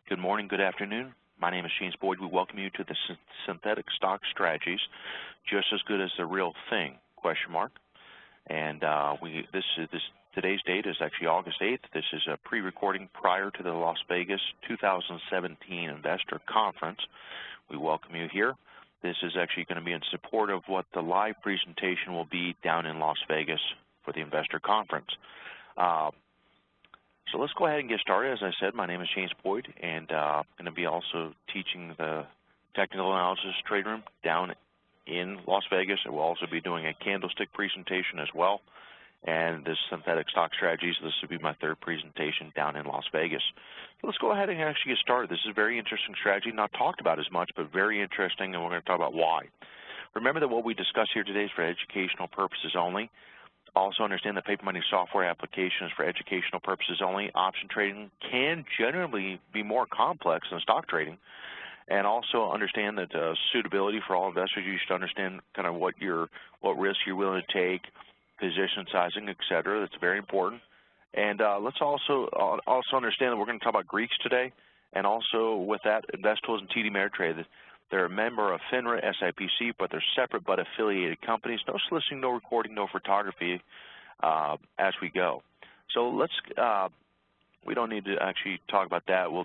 Good morning, good afternoon. My name is James Boyd. We welcome you to the Synthetic Stock Strategies, just as good as the real thing, question mark. And today's date is actually August 8th. This is a pre-recording prior to the Las Vegas 2017 Investor Conference. We welcome you here. This is actually going to be in support of what the live presentation will be down in Las Vegas for the Investor Conference. So let's go ahead and get started. As I said, my name is James Boyd, and I'm going to be also teaching the Technical Analysis Trade Room down in Las Vegas. I will also be doing a candlestick presentation as well. And this Synthetic Stock Strategies, this will be my third presentation down in Las Vegas. So let's go ahead and actually get started. This is a very interesting strategy, not talked about as much, but very interesting, and we're going to talk about why. Remember that what we discuss here today is for educational purposes only. Also understand that paper money software application is for educational purposes only. Option trading can generally be more complex than stock trading. And also understand that suitability for all investors, you should understand kind of what risk you're willing to take, position sizing, et cetera. That's very important. And let's also understand that we're going to talk about Greeks today. And also with that, InvestTools and TD Ameritrade. They're a member of FINRA, SIPC, but they're separate but affiliated companies. No soliciting, no recording, no photography as we go. So we don't need to actually talk about that. We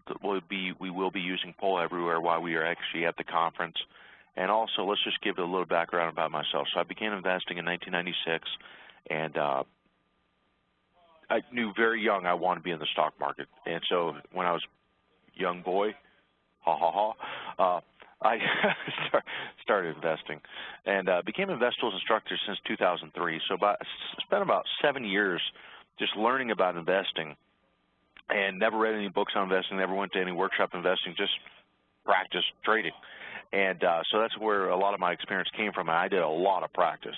will be using Poll Everywhere while we are actually at the conference. And also, let's just give a little background about myself. So I began investing in 1996, and I knew very young I wanted to be in the stock market. And so when I was a young boy, I started investing and became InvestTools instructor since 2003. So spent about 7 years just learning about investing, and never read any books on investing, never went to any workshop investing, just practice trading. And so that's where a lot of my experience came from, and I did a lot of practice.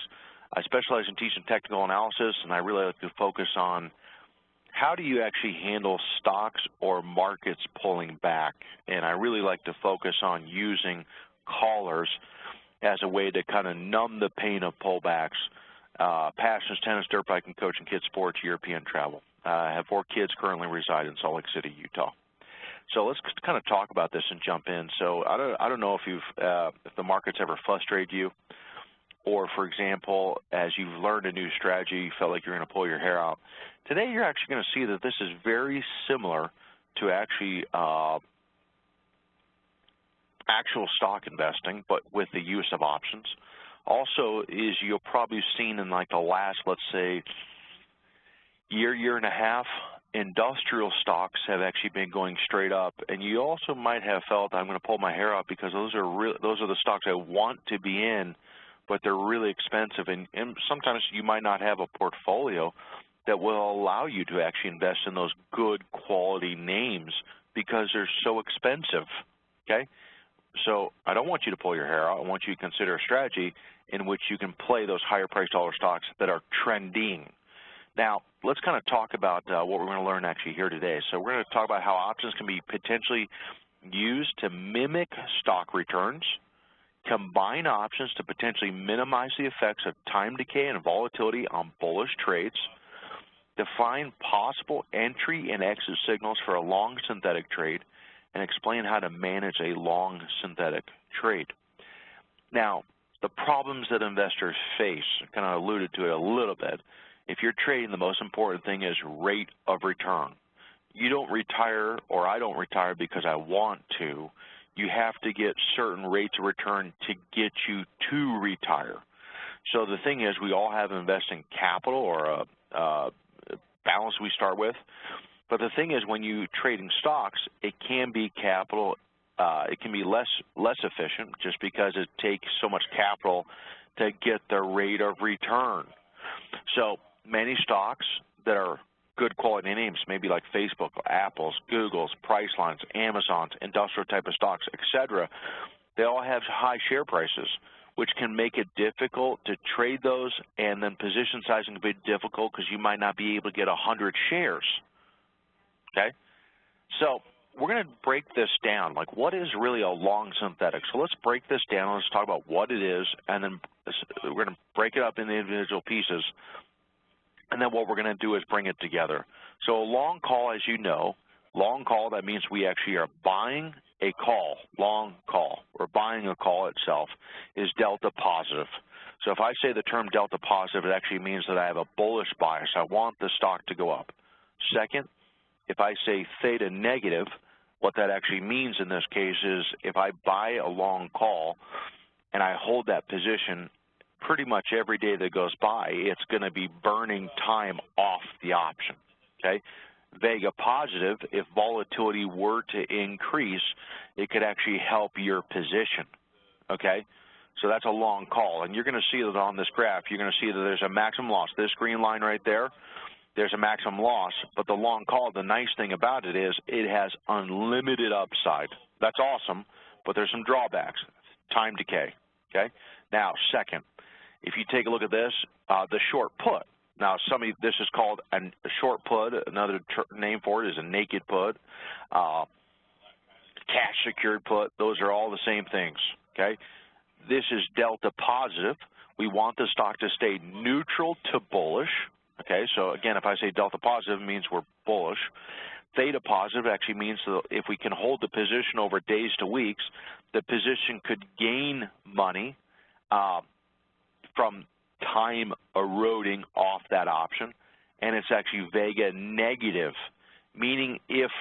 I specialize in teaching technical analysis, and I really like to focus on how do you actually handle stocks or markets pulling back? And I really like to focus on using callers as a way to kind of numb the pain of pullbacks. Passions, tennis, dirt biking, coaching, kids sports, European travel. I have 4 kids currently reside in Salt Lake City, Utah. So let's kind of talk about this and jump in. So I don't know if the market's ever frustrated you, or, for example, as you've learned a new strategy, you felt like you're going to pull your hair out. Today, you're actually going to see that this is very similar to actually actual stock investing, but with the use of options. Also, you'll probably seen in like the last, let's say, year and a half, industrial stocks have actually been going straight up, and you also might have felt I'm going to pull my hair out because those are the stocks I want to be in, but they're really expensive, and sometimes you might not have a portfolio that will allow you to actually invest in those good quality names because they're so expensive, okay? So I don't want you to pull your hair out. I want you to consider a strategy in which you can play those higher price dollar stocks that are trending. Now, let's kind of talk about what we're going to learn actually here today. So we're going to talk about how options can be potentially used to mimic stock returns, combine options to potentially minimize the effects of time decay and volatility on bullish trades, define possible entry and exit signals for a long synthetic trade, and explain how to manage a long synthetic trade. Now, the problems that investors face, I kind of alluded to it a little bit. If you're trading, the most important thing is rate of return. You don't retire, or I don't retire because I want to. You have to get certain rates of return to get you to retire. So the thing is, we all have investing capital or a balance we start with. But the thing is, when you trading stocks, it can be capital. It can be less efficient just because it takes so much capital to get the rate of return. So many stocks that are good quality names, maybe like Facebook, Apple's, Google's, Pricelines, Amazon's, industrial type of stocks, etc., they all have high share prices, which can make it difficult to trade those, and then position sizing can be difficult because you might not be able to get 100 shares, okay? So we're going to break this down, like what is really a long synthetic. So let's break this down. Let's talk about what it is, and then we're going to break it up into individual pieces. And then what we're going to do is bring it together. So a long call, as you know, Long call, that means we actually are buying a call, long call, or buying a call itself, is delta positive. So if I say the term delta positive, it actually means that I have a bullish bias. I want the stock to go up. Second, if I say theta negative, what that actually means in this case is if I buy a long call and I hold that position, pretty much every day that goes by, it's going to be burning time off the option, okay? Vega positive, if volatility were to increase, it could actually help your position, okay? So that's a long call, and you're going to see that on this graph. You're going to see that there's a maximum loss. This green line right there, there's a maximum loss, but the long call, the nice thing about it is it has unlimited upside. That's awesome, but there's some drawbacks. Time decay, okay? Now, second, if you take a look at this, the short put. Now, this is called a short put. Another name for it is a naked put, cash secured put. Those are all the same things, okay? This is delta positive. We want the stock to stay neutral to bullish, okay? So, again, if I say delta positive, it means we're bullish. Theta positive actually means that if we can hold the position over days to weeks, the position could gain money from time eroding off that option, and it's actually Vega negative, meaning if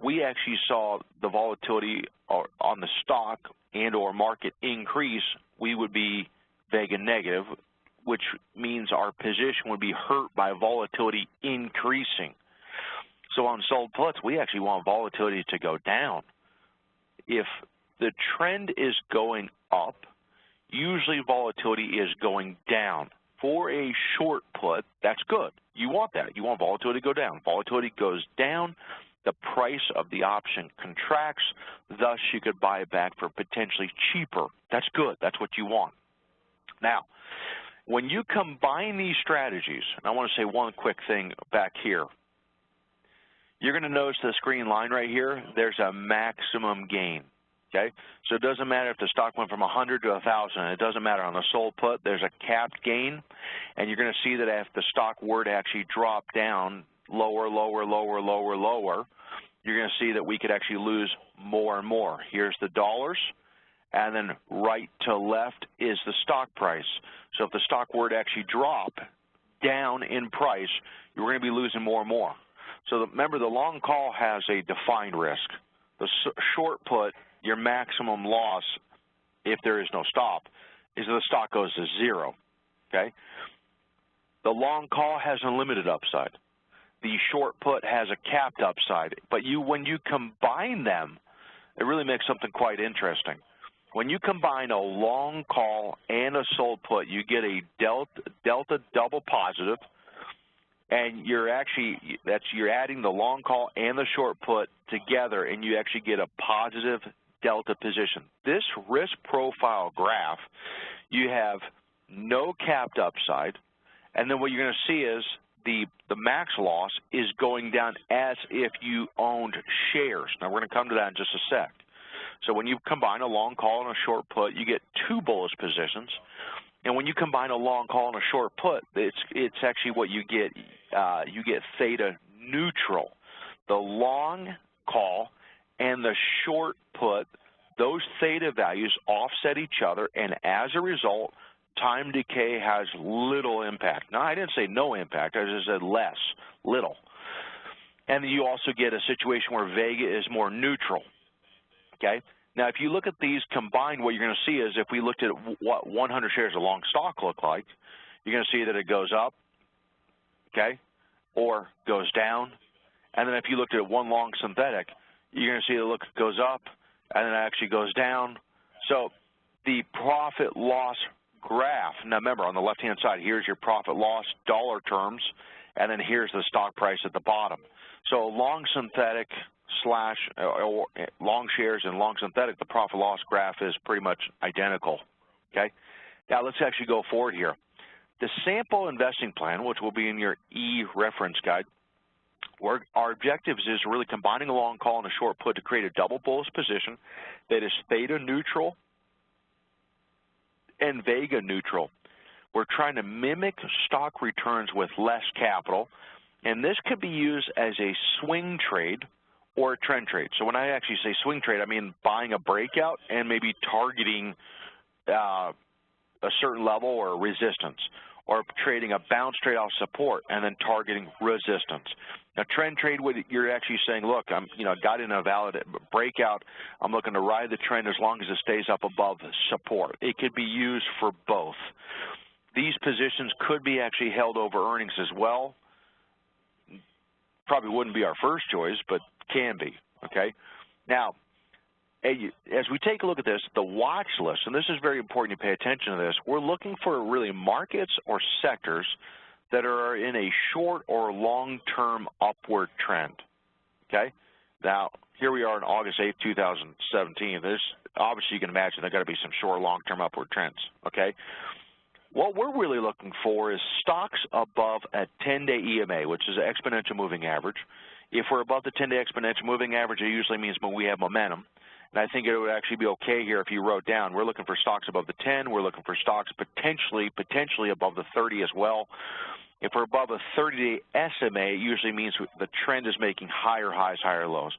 we actually saw the volatility on the stock and or market increase, we would be Vega negative, which means our position would be hurt by volatility increasing. So on sold puts, we actually want volatility to go down. If the trend is going up, usually volatility is going down. For a short put, that's good. You want that. You want volatility to go down. Volatility goes down, the price of the option contracts, thus you could buy it back for potentially cheaper. That's good. That's what you want. Now, when you combine these strategies, and I want to say one quick thing back here, you're going to notice this green line right here, there's a maximum gain. Okay, so it doesn't matter if the stock went from 100 to 1,000. It doesn't matter. On the sold put, there's a capped gain, and you're going to see that if the stock were to actually drop down lower, lower, lower, lower, lower, you're going to see that we could actually lose more and more. Here's the dollars, and then right to left is the stock price. So if the stock were to actually drop down in price, you're going to be losing more and more. So remember, the long call has a defined risk. The short put, your maximum loss, if there is no stop, is that the stock goes to zero, okay? The long call has unlimited upside. The short put has a capped upside. But when you combine them, it really makes something quite interesting. When you combine a long call and a sold put, you get a delta double positive, and you're adding the long call and the short put together, and you actually get a positive delta position. This risk profile graph, you have no capped upside, and then what you're going to see is the max loss is going down as if you owned shares. Now, we're going to come to that in just a sec. So when you combine a long call and a short put, you get two bullish positions. And when you combine a long call and a short put, it's actually what you get. You get theta neutral. The long call and the short put, those theta values offset each other, and as a result, time decay has little impact. Now, I didn't say no impact. I just said less, little. And you also get a situation where Vega is more neutral, okay? Now, if you look at these combined, what you're going to see is if we looked at what 100 shares of long stock look like, you're going to see that it goes up, okay, or goes down. And then if you looked at one long synthetic, you're going to see it goes up, and then it actually goes down. So the profit loss graph, now remember, on the left-hand side, here's your profit loss dollar terms, and then here's the stock price at the bottom. So long synthetic slash long shares and long synthetic, the profit loss graph is pretty much identical, okay? Now let's actually go forward here. The sample investing plan, which will be in your e-reference guide, our objectives is really combining a long call and a short put to create a double bullish position that is theta neutral and Vega neutral. We're trying to mimic stock returns with less capital, and this could be used as a swing trade or a trend trade. So when I actually say swing trade, I mean buying a breakout and maybe targeting a certain level or resistance, or trading a bounce trade off support and then targeting resistance. A trend trade, you're actually saying, look, I'm got in a valid breakout. I'm looking to ride the trend as long as it stays up above support. It could be used for both. These positions could be actually held over earnings as well. Probably wouldn't be our first choice, but can be, okay? Now, as we take a look at this, the watch list, and this is very important you pay attention to this, we're looking for really markets or sectors that are in a short or long-term upward trend, okay? Now, here we are on August 8th, 2017. There's, obviously, you can imagine there got to be some short, long-term upward trends, okay? What we're really looking for is stocks above a 10-day EMA, which is an exponential moving average. If we're above the 10-day exponential moving average, it usually means when we have momentum. And I think it would actually be okay here if you wrote down, we're looking for stocks above the 10, we're looking for stocks potentially above the 30 as well. If we're above a 30-day SMA, it usually means the trend is making higher highs, higher lows.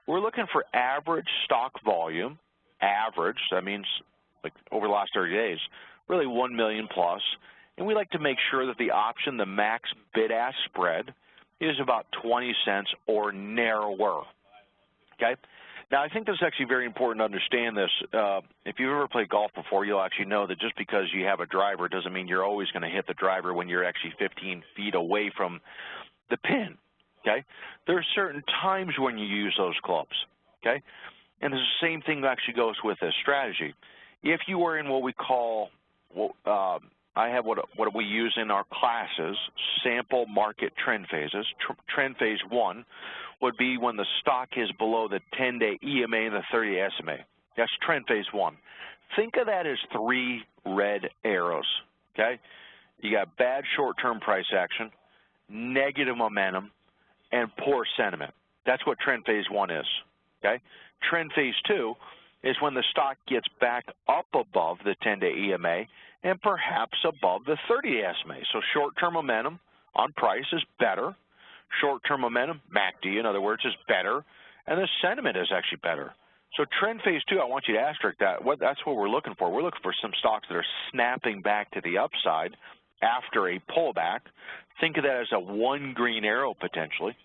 We're looking for average stock volume, average, that means like over the last 30 days, really 1 million plus, and we like to make sure that the option, the max bid-ask spread, is about 20 cents or narrower, okay? Now, I think this is actually very important to understand this. If you've ever played golf before, you'll actually know that just because you have a driver doesn't mean you're always going to hit the driver when you're actually 15 feet away from the pin, okay? There are certain times when you use those clubs, okay? And the same thing actually goes with this strategy. If you are in what we call, I have what we use in our classes, sample market trend phases. Trend phase 1 would be when the stock is below the 10-day EMA and the 30-day SMA. That's trend phase 1. Think of that as 3 red arrows, okay? You got bad short-term price action, negative momentum, and poor sentiment. That's what trend phase 1 is, okay? Trend phase 2 is when the stock gets back up above the 10-day EMA and perhaps above the 30-day SMA. So short-term momentum on price is better. Short-term momentum, MACD, in other words, is better, and the sentiment is actually better. So trend phase 2, I want you to asterisk that. That's what we're looking for. We're looking for some stocks that are snapping back to the upside after a pullback. Think of that as a 1 green arrow potentially,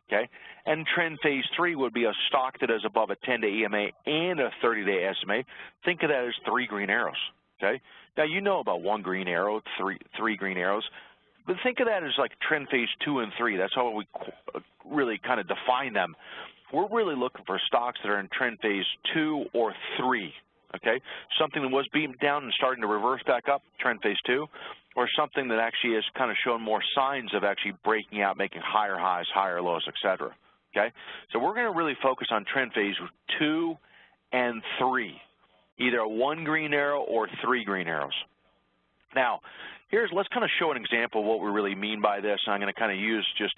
okay? And trend phase 3 would be a stock that is above a 10-day EMA and a 30-day SMA. Think of that as 3 green arrows, okay? Now, you know about 1 green arrow, three green arrows. But think of that as like trend phase 2 and 3. That's how we really kind of define them. We're really looking for stocks that are in trend phase 2 or 3, okay? Something that was beaten down and starting to reverse back up, trend phase 2, or something that actually has kind of shown more signs of actually breaking out, making higher highs, higher lows, et cetera, okay? So we're going to really focus on trend phase 2 and 3, either 1 green arrow or 3 green arrows. Now, let's kind of show an example of what we really mean by this, and I'm going to kind of use just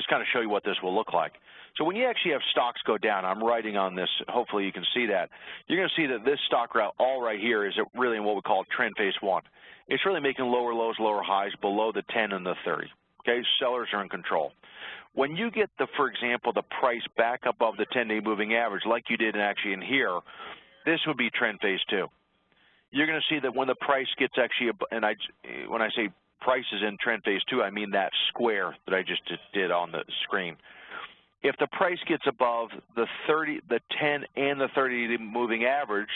kind of show you what this will look like. So when you actually have stocks go down, I'm writing on this, hopefully you can see that, you're going to see that this stock route all right here is really in what we call trend phase 1. It's really making lower lows, lower highs below the 10 and the 30, okay? Sellers are in control. When you get, for example, the price back above the 10-day moving average, like you did actually in here, this would be trend phase 2. You're going to see that when the price gets actually, and when I say price is in trend phase 2, I mean that square that I just did on the screen. If the price gets above the 10 and the 30-day moving average,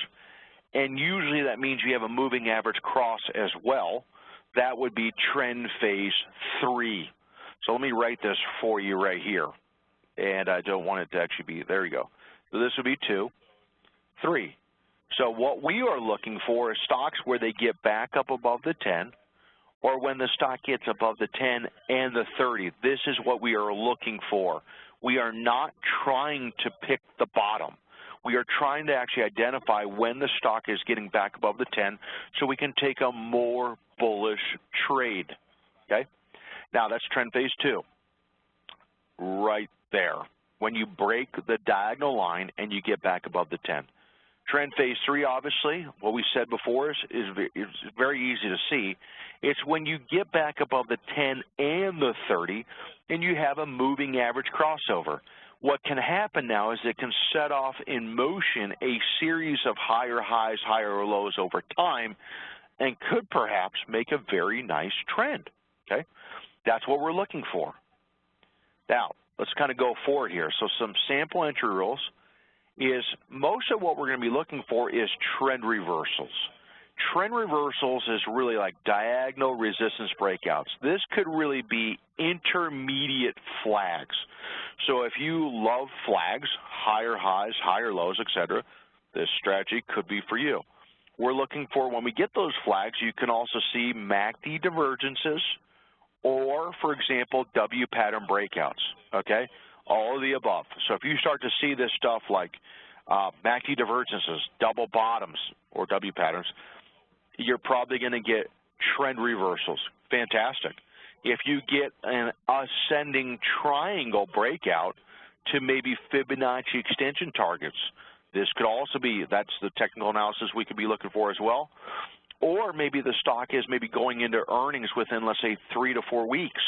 and usually that means you have a moving average cross as well, that would be trend phase 3. So let me write this for you right here, and I don't want it to actually be, there you go. So this would be 2, 3. So what we are looking for is stocks where they get back up above the 10, or when the stock gets above the 10 and the 30. This is what we are looking for. We are not trying to pick the bottom. We are trying to actually identify when the stock is getting back above the 10 so we can take a more bullish trade, okay? Now, that's trend phase 2, right there, when you break the diagonal line and you get back above the 10. Trend phase 3, obviously, what we said before is very easy to see. It's when you get back above the 10 and the 30 and you have a moving average crossover. What can happen now is it can set off in motion a series of higher highs, higher lows over time, and could perhaps make a very nice trend, okay? That's what we're looking for. Now, let's kind of go forward here. So some sample entry rules is most of what we're going to be looking for is trend reversals. Trend reversals is really like diagonal resistance breakouts. This could really be intermediate flags. So if you love flags, higher highs, higher lows, etc., this strategy could be for you. We're looking for, when we get those flags, you can also see MACD divergences or, for example, W pattern breakouts, okay? All of the above. So if you start to see this stuff like MACD divergences, double bottoms, or W patterns, you're probably going to get trend reversals. Fantastic. If you get an ascending triangle breakout to maybe Fibonacci extension targets, this could also be, that's the technical analysis we could be looking for as well. Or maybe the stock is maybe going into earnings within, let's say, 3 to 4 weeks,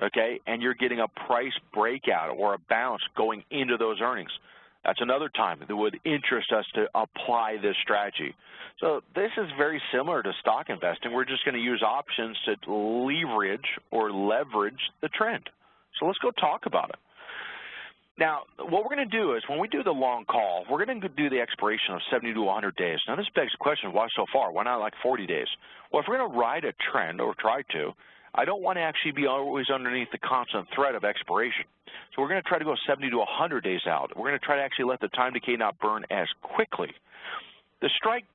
okay, and you're getting a price breakout or a bounce going into those earnings. That's another time that would interest us to apply this strategy. So this is very similar to stock investing. We're just going to use options to leverage or leverage the trend. So let's go talk about it. Now, what we're going to do is when we do the long call, we're going to do the expiration of 70 to 100 days. Now, this begs the question, why so far? Why not like 40 days? Well, if we're going to ride a trend or try to, I don't want to actually be always underneath the constant threat of expiration. So we're going to try to go 70 to 100 days out. We're going to try to actually let the time decay not burn as quickly. The strike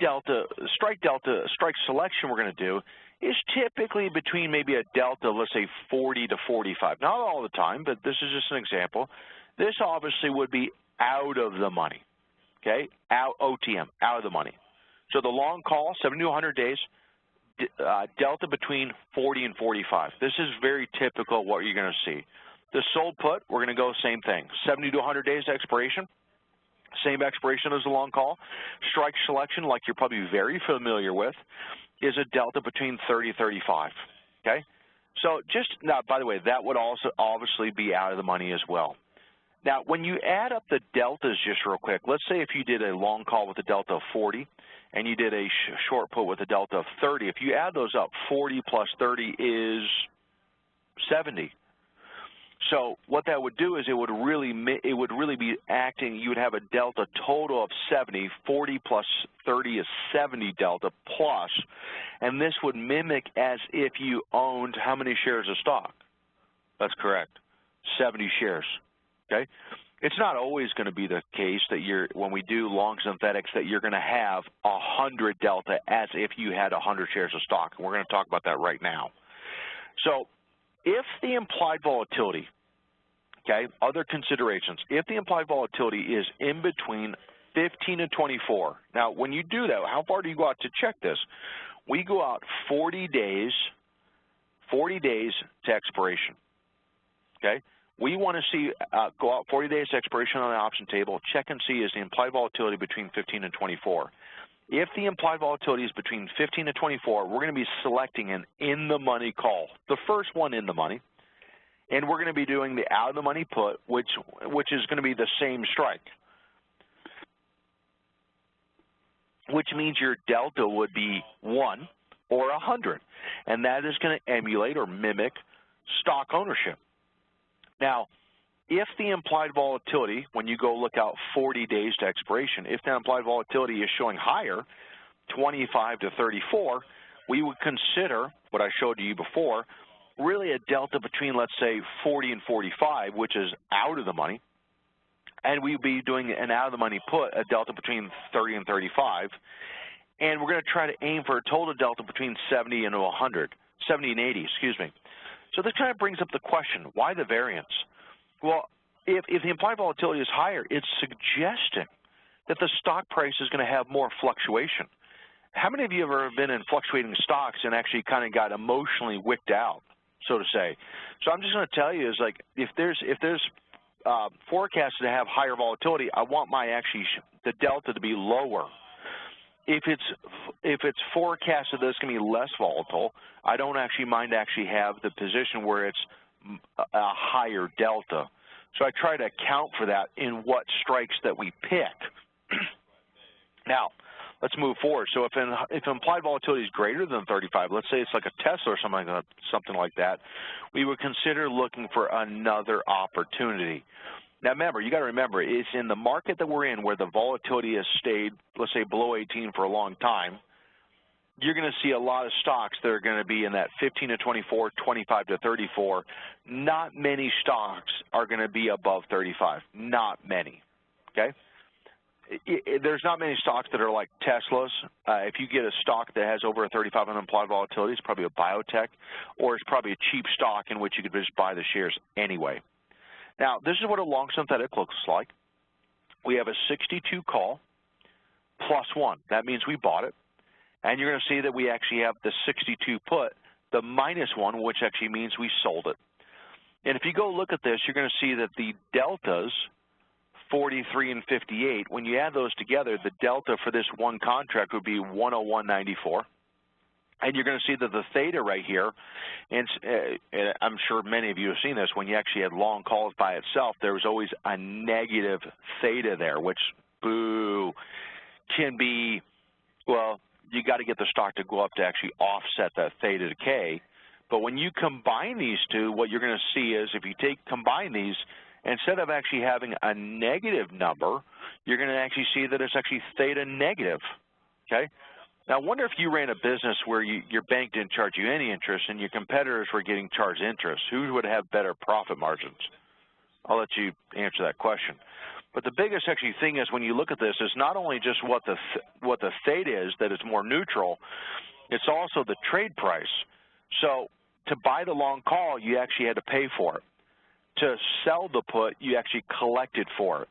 selection we're going to do is typically between maybe a delta of, let's say, 40 to 45. Not all the time, but this is just an example. This obviously would be out of the money, okay? OTM, out of the money. So the long call, 70 to 100 days, delta between 40 and 45. This is very typical what you're going to see. The sold put, we're going to go same thing, 70 to 100 days expiration, same expiration as the long call. Strike selection, like you're probably very familiar with, is a delta between 30 and 35, okay? So just, now, by the way, that would also obviously be out of the money as well. Now, when you add up the deltas just real quick, let's say if you did a long call with a delta of 40 and you did a short put with a delta of 30, if you add those up, 40 plus 30 is 70. So what that would do is it would really be acting, you would have a delta total of 70, 40 plus 30 is 70 delta plus, and this would mimic as if you owned how many shares of stock? That's correct, 70 shares. Okay, it's not always going to be the case that when we do long synthetics that you're going to have 100 delta as if you had 100 shares of stock, and we're going to talk about that right now. So if the implied volatility, okay, other considerations, if the implied volatility is in between 15 and 24, now when you do that, how far do you go out to check this? We go out 40 days to expiration, okay? We want to see go out 40 days to expiration on the option table, check and see is the implied volatility between 15 and 24. If the implied volatility is between 15 and 24, we're going to be selecting an in-the-money call, the first one in the money, and we're going to be doing the out-of-the-money put, which is going to be the same strike, which means your delta would be 1 or 100, and that is going to emulate or mimic stock ownership. Now, if the implied volatility, when you go look out 40 days to expiration, if the implied volatility is showing higher, 25 to 34, we would consider what I showed you before, really a delta between, let's say, 40 and 45, which is out of the money, and we'd be doing an out-of-the-money put, a delta between 30 and 35, and we're going to try to aim for a total delta between 70 and 100, 70 and 80, excuse me. So this kind of brings up the question, why the variance? Well, if the implied volatility is higher, it's suggesting that the stock price is going to have more fluctuation. How many of you have ever been in fluctuating stocks and actually kind of got emotionally wicked out, so to say? So I'm just going to tell you is like if there's forecasted to have higher volatility, I want my the delta to be lower. If it's forecasted that it's going to be less volatile, I don't actually mind have the position where it's a higher delta. So I try to account for that in what strikes that we pick. Now, let's move forward. So if implied volatility is greater than 35, let's say it's like a Tesla or something like that, we would consider looking for another opportunity. Now remember, you got to remember, it's in the market that we're in where the volatility has stayed, let's say, below 18 for a long time. You're going to see a lot of stocks that are going to be in that 15 to 24, 25 to 34. Not many stocks are going to be above 35. Not many, okay? There's not many stocks that are like Teslas. If you get a stock that has over a 35 on implied volatility, it's probably a biotech, or it's probably a cheap stock in which you could just buy the shares anyway. Now, this is what a long synthetic looks like. We have a 62 call plus 1. That means we bought it. And you're going to see that we actually have the 62 put, the minus 1, which actually means we sold it. And if you go look at this, you're going to see that the deltas, 43 and 58, when you add those together, the delta for this one contract would be 101.94. And you're going to see that the theta right here, and I'm sure many of you have seen this, when you actually had long calls by itself, there was always a negative theta there, which, boo, can be, well, you got to get the stock to go up to actually offset that theta decay. But when you combine these two, what you're going to see is if you combine these, instead of actually having a negative number, you're going to actually see that it's actually theta negative, okay? Now, I wonder if you ran a business where your bank didn't charge you any interest and your competitors were getting charged interest. Who would have better profit margins? I'll let you answer that question. But the biggest actually thing is when you look at this is not only just what the theta is, that it's more neutral, it's also the trade price. So to buy the long call, you actually had to pay for it. To sell the put, you actually collected for it.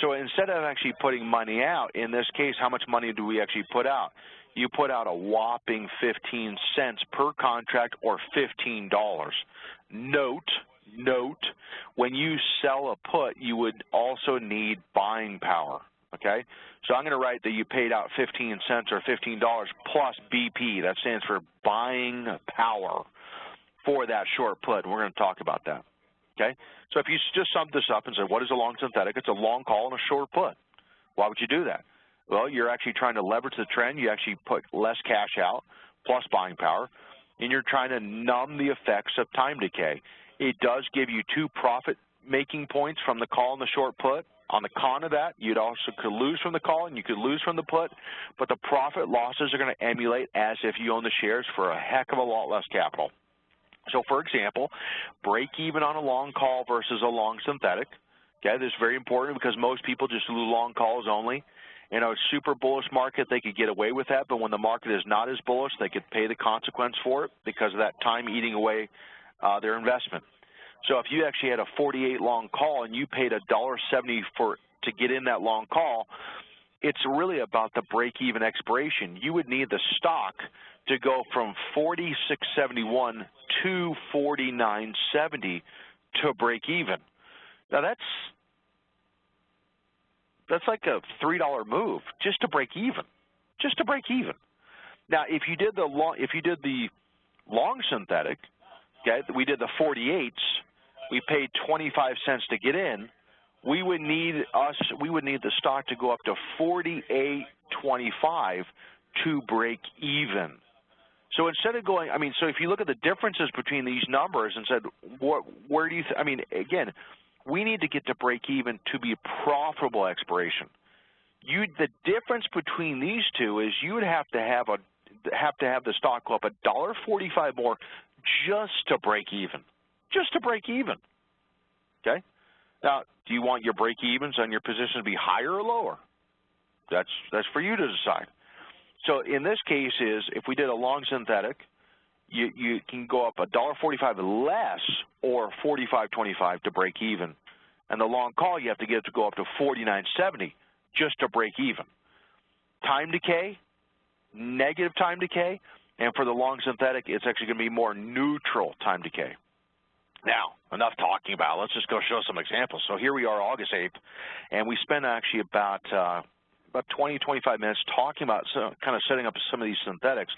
So instead of actually putting money out, in this case, how much money do we actually put out? You put out a whopping 15 cents per contract, or $15. Note, when you sell a put, you would also need buying power, okay? So I'm going to write that you paid out 15 cents or $15 plus BP. That stands for buying power for that short put, and we're going to talk about that, okay? So if you just sum this up and say, what is a long synthetic? It's a long call and a short put. Why would you do that? Well, you're actually trying to leverage the trend. You actually put less cash out plus buying power, and you're trying to numb the effects of time decay. It does give you 2 profit-making points from the call and the short put. On the con of that, you'd also could lose from the call and you could lose from the put, but the profit losses are going to emulate as if you own the shares for a heck of a lot less capital. So, for example, break even on a long call versus a long synthetic. Okay, this is very important because most people just do long calls only. In a super bullish market, they could get away with that, but when the market is not as bullish, they could pay the consequence for it because of that time eating away their investment. So if you actually had a 48 long call and you paid $1.70 to get in that long call, it's really about the break-even expiration. You would need the stock to go from 46.71 to 49.70 to break even. Now that's like a $3 move just to break even, Now, if you did the long synthetic, okay, we did the 48s, we paid 25 cents to get in. We would need the stock to go up to 48.25 to break even. So instead of going, so if you look at the differences between these numbers and said, where do you? Again, we need to get to break even to be a profitable expiration. The difference between these two is you would have to have the stock go up $1.45 more just to break even. Okay? Now, do you want your break-evens on your position to be higher or lower? That's for you to decide. So in this case if we did a long synthetic, you can go up $1.45 less or 45.25 to break even. And the long call, you have to get it to go up to 49.70 just to break even. Time decay, negative time decay, and for the long synthetic, it's actually going to be more neutral time decay. Now, enough talking about it. Let's just go show some examples. So here we are, August 8th, and we spent actually about 20, 25 minutes talking about kind of setting up some of these synthetics.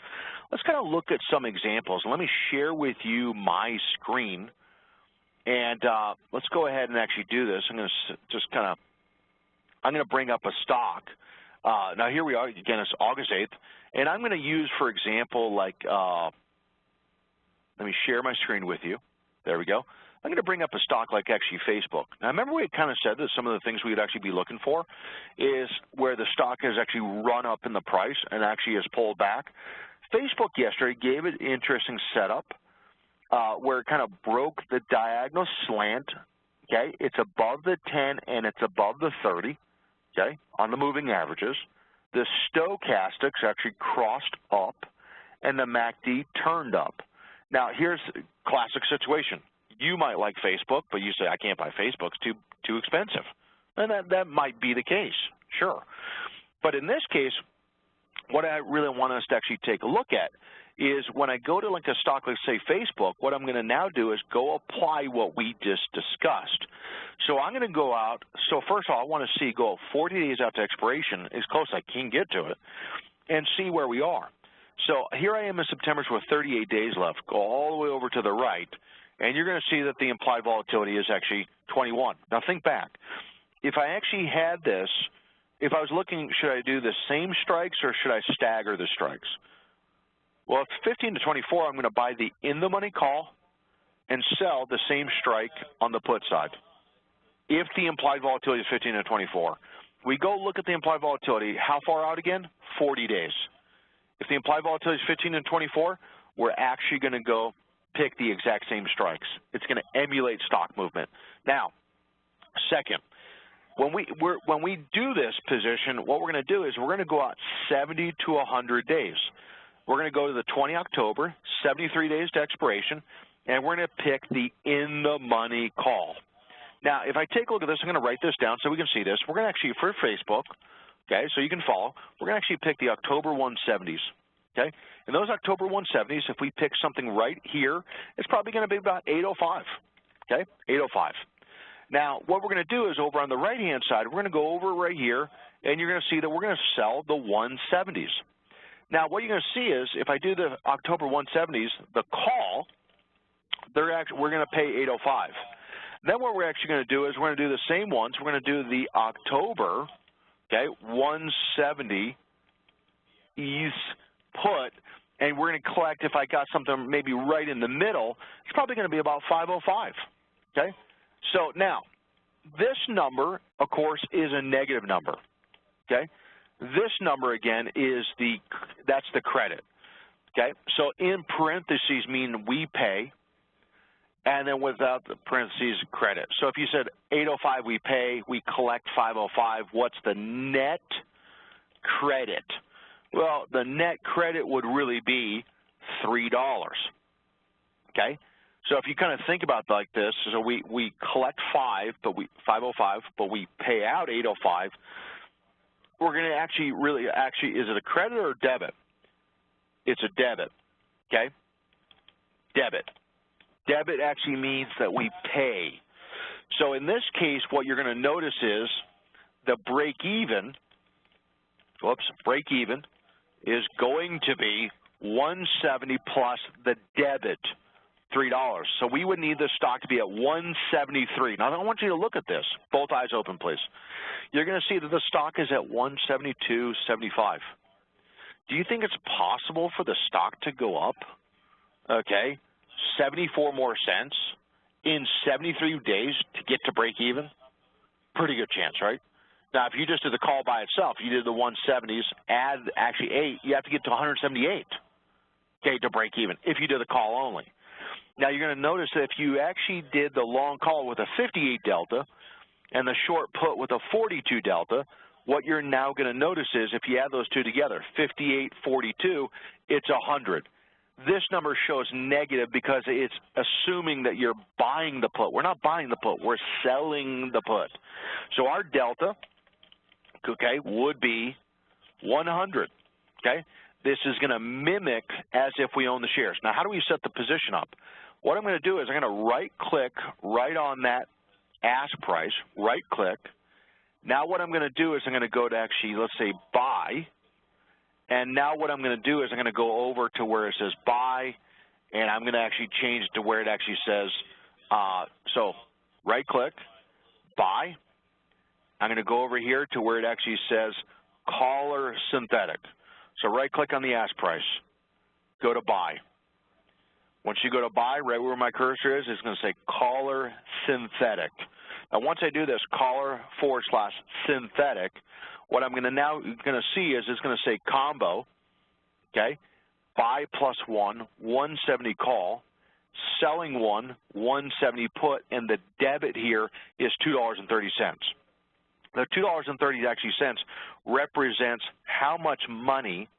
Let's kind of look at some examples. Let me share with you my screen, and let's go ahead and actually do this. I'm going to bring up a stock. Now here we are, again, it's August 8th, and I'm going to use, for example, like, let me share my screen with you. There we go. I'm going to bring up a stock like actually Facebook. Now, remember we had kind of said that some of the things we would actually be looking for is where the stock has actually run up in the price and actually has pulled back. Facebook yesterday gave it an interesting setup where it kind of broke the diagonal slant. Okay, it's above the 10 and it's above the 30. Okay, on the moving averages. The stochastics actually crossed up and the MACD turned up. Now, here's a classic situation. You might like Facebook, but you say, I can't buy Facebook, it's too expensive. And that might be the case, sure. But in this case, what I really want us to actually take a look at is when I go to like a stock like, say, Facebook, what I'm going to now do is go apply what we just discussed. So I'm going to go out. So first of all, I want to see go 40 days out to expiration, as close as I can get to it, and see where we are. So here I am in September with 38 days left. Go all the way over to the right, and you're going to see that the implied volatility is actually 21. Now think back. If I actually had this, if I was looking, should I do the same strikes or should I stagger the strikes? Well, if 15 to 24, I'm going to buy the in-the-money call and sell the same strike on the put side. If the implied volatility is 15 to 24, we go look at the implied volatility. How far out again? 40 days. If the implied volatility is 15 and 24, we're actually going to go pick the exact same strikes. It's going to emulate stock movement. Now, second, when we do this position, what we're going to do is we're going to go out 70 to 100 days. We're going to go to the 20 October, 73 days to expiration, and we're going to pick the in-the-money call. Now, if I take a look at this, I'm going to write this down so we can see this. We're going to actually, for Facebook, okay, so you can follow, we're going to actually pick the October 170s, okay? And those October 170s, if we pick something right here, it's probably going to be about 805, okay, 805. Now, what we're going to do is over on the right-hand side, we're going to go over right here, and you're going to see that we're going to sell the 170s. Now, what you're going to see is if I do the October 170s, the call, we're going to pay 805. Then what we're actually going to do is we're going to do the same ones. We're going to do the October, okay, 170 E's put, and we're going to collect, if I got something maybe right in the middle, it's probably going to be about 505, okay? So now, this number, of course, is a negative number, okay? This number, again, that's the credit, okay? So in parentheses mean we pay, and then without the parentheses, credit. So if you said 805 we pay, we collect 505, what's the net credit? Well, the net credit would really be $3, okay? So if you kind of think about it like this, so we collect 505, but we pay out 805, we're going to actually is it a credit or a debit? It's a debit, okay? Debit. Debit actually means that we pay. So in this case, what you're going to notice is the break-even is going to be 170 plus the debit, $3. So we would need the stock to be at 173. Now, I want you to look at this. Both eyes open, please. You're going to see that the stock is at 172.75. Do you think it's possible for the stock to go up, okay, 74 more cents in 73 days to get to break even? Pretty good chance, right? Now, if you just did the call by itself, you did the 170s, add actually 8, you have to get to 178, okay, to break even, if you did the call only. Now, you're going to notice that if you actually did the long call with a 58 delta and the short put with a 42 delta, what you're now going to notice is if you add those two together, 58, 42, it's 100. This number shows negative because it's assuming that you're buying the put. We're not buying the put. We're selling the put. So our delta, okay, would be 100, okay? This is going to mimic as if we own the shares. Now, how do we set the position up? what I'm going to do is I'm going to right-click right on that ask price, right-click. Now what I'm going to do is I'm going to go to actually, let's say, buy. And now what I'm going to do is I'm going to go over to where it says buy, and I'm going to actually change it to where it actually says, so right-click, buy. I'm going to go over here to where it actually says collar synthetic. So right-click on the ask price, go to buy. Once you go to buy, right where my cursor is, it's going to say collar synthetic. Now once I do this, collar/synthetic, what I'm going to now see is it's going to say combo, okay, buy +1, 170 call, selling 1, 170 put, and the debit here is $2.30. The $2.30 actually represents how much money,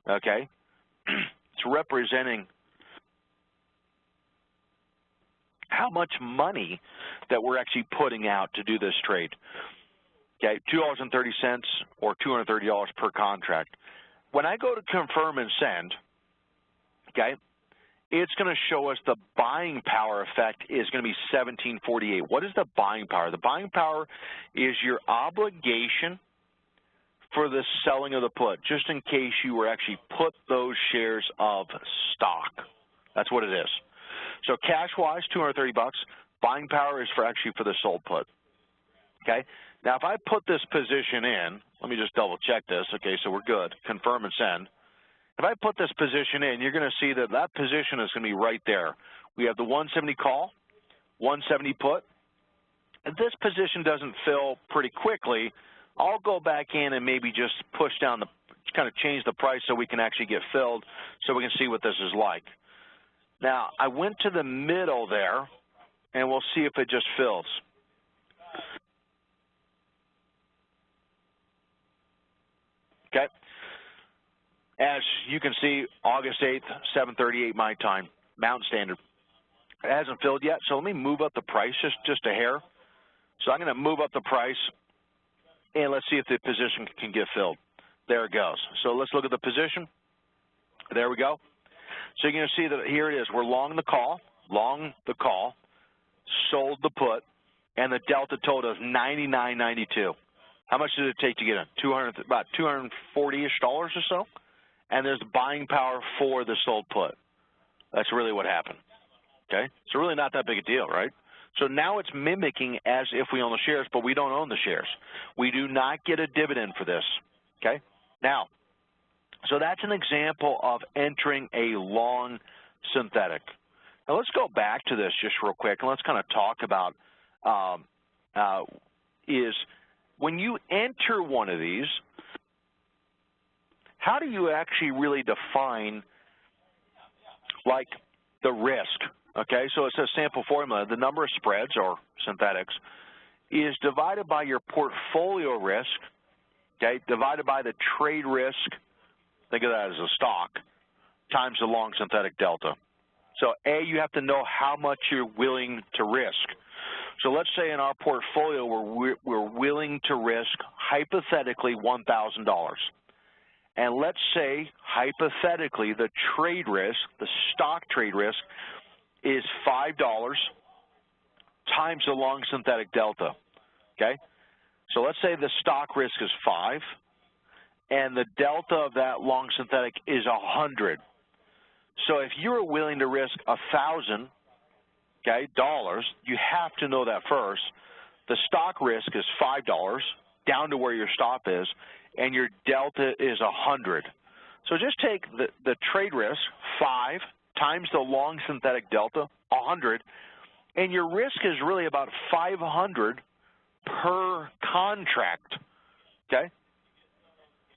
okay, it's representing how much money that we're actually putting out to do this trade. Okay, $2.30 or $230 per contract. When I go to confirm and send, okay, it's going to show us the buying power effect is going to be 1748. What is the buying power? The buying power is your obligation for the selling of the put, just in case you were actually put those shares of stock. That's what it is. So cash-wise, $230. Buying power is for the sold put. Okay. Now, if I put this position in, let me just double-check this. Okay, so we're good. Confirm and send. If I put this position in, you're going to see that that position is going to be right there. We have the 170 call, 170 put. If this position doesn't fill pretty quickly, I'll go back in and maybe just push down the, kind of change the price so we can actually get filled so we can see what this is like. Now, I went to the middle there, and we'll see if it just fills. Okay. As you can see, August 8th, 7:38 my time, Mountain Standard. It hasn't filled yet, so let me move up the price just a hair. So I'm going to move up the price, and let's see if the position can get filled. There it goes. So let's look at the position. There we go. So you're going to see that here it is. We're long the call, sold the put, and the delta total is $99.92. How much did it take to get in? About $240-ish or so? And there's the buying power for the sold put. That's really what happened. Okay? So really not that big a deal, right? So now it's mimicking as if we own the shares, but we don't own the shares. We do not get a dividend for this. Okay? Now, so that's an example of entering a long synthetic. Now let's go back to this just real quick, and let's kind of talk about is when you enter one of these, how do you actually really define like the risk? Okay, so it says sample formula, the number of spreads or synthetics is divided by your portfolio risk, okay, divided by the trade risk, think of that as a stock, times the long synthetic delta. So A, you have to know how much you're willing to risk. So let's say in our portfolio we're willing to risk hypothetically $1,000. And let's say hypothetically the trade risk, the stock trade risk, is $5 times the long synthetic delta, okay? So let's say the stock risk is 5 and the delta of that long synthetic is 100. So if you're willing to risk $1,000, okay, dollars, you have to know that first. The stock risk is $5 down to where your stop is, and your delta is 100. So just take the trade risk, 5 times the long synthetic delta, 100, and your risk is really about 500 per contract, okay?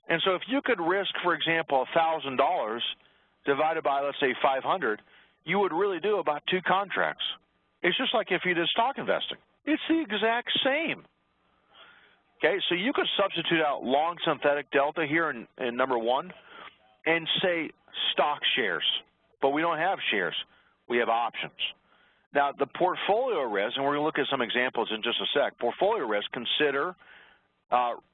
And so if you could risk, for example, $1,000 divided by, let's say, 500, you would really do about 2 contracts. It's just like if you did stock investing. It's the exact same. Okay, so you could substitute out long synthetic delta here in number 1 and say stock shares, but we don't have shares. We have options. Now, the portfolio risk, and we're going to look at some examples in just a sec. Portfolio risk, consider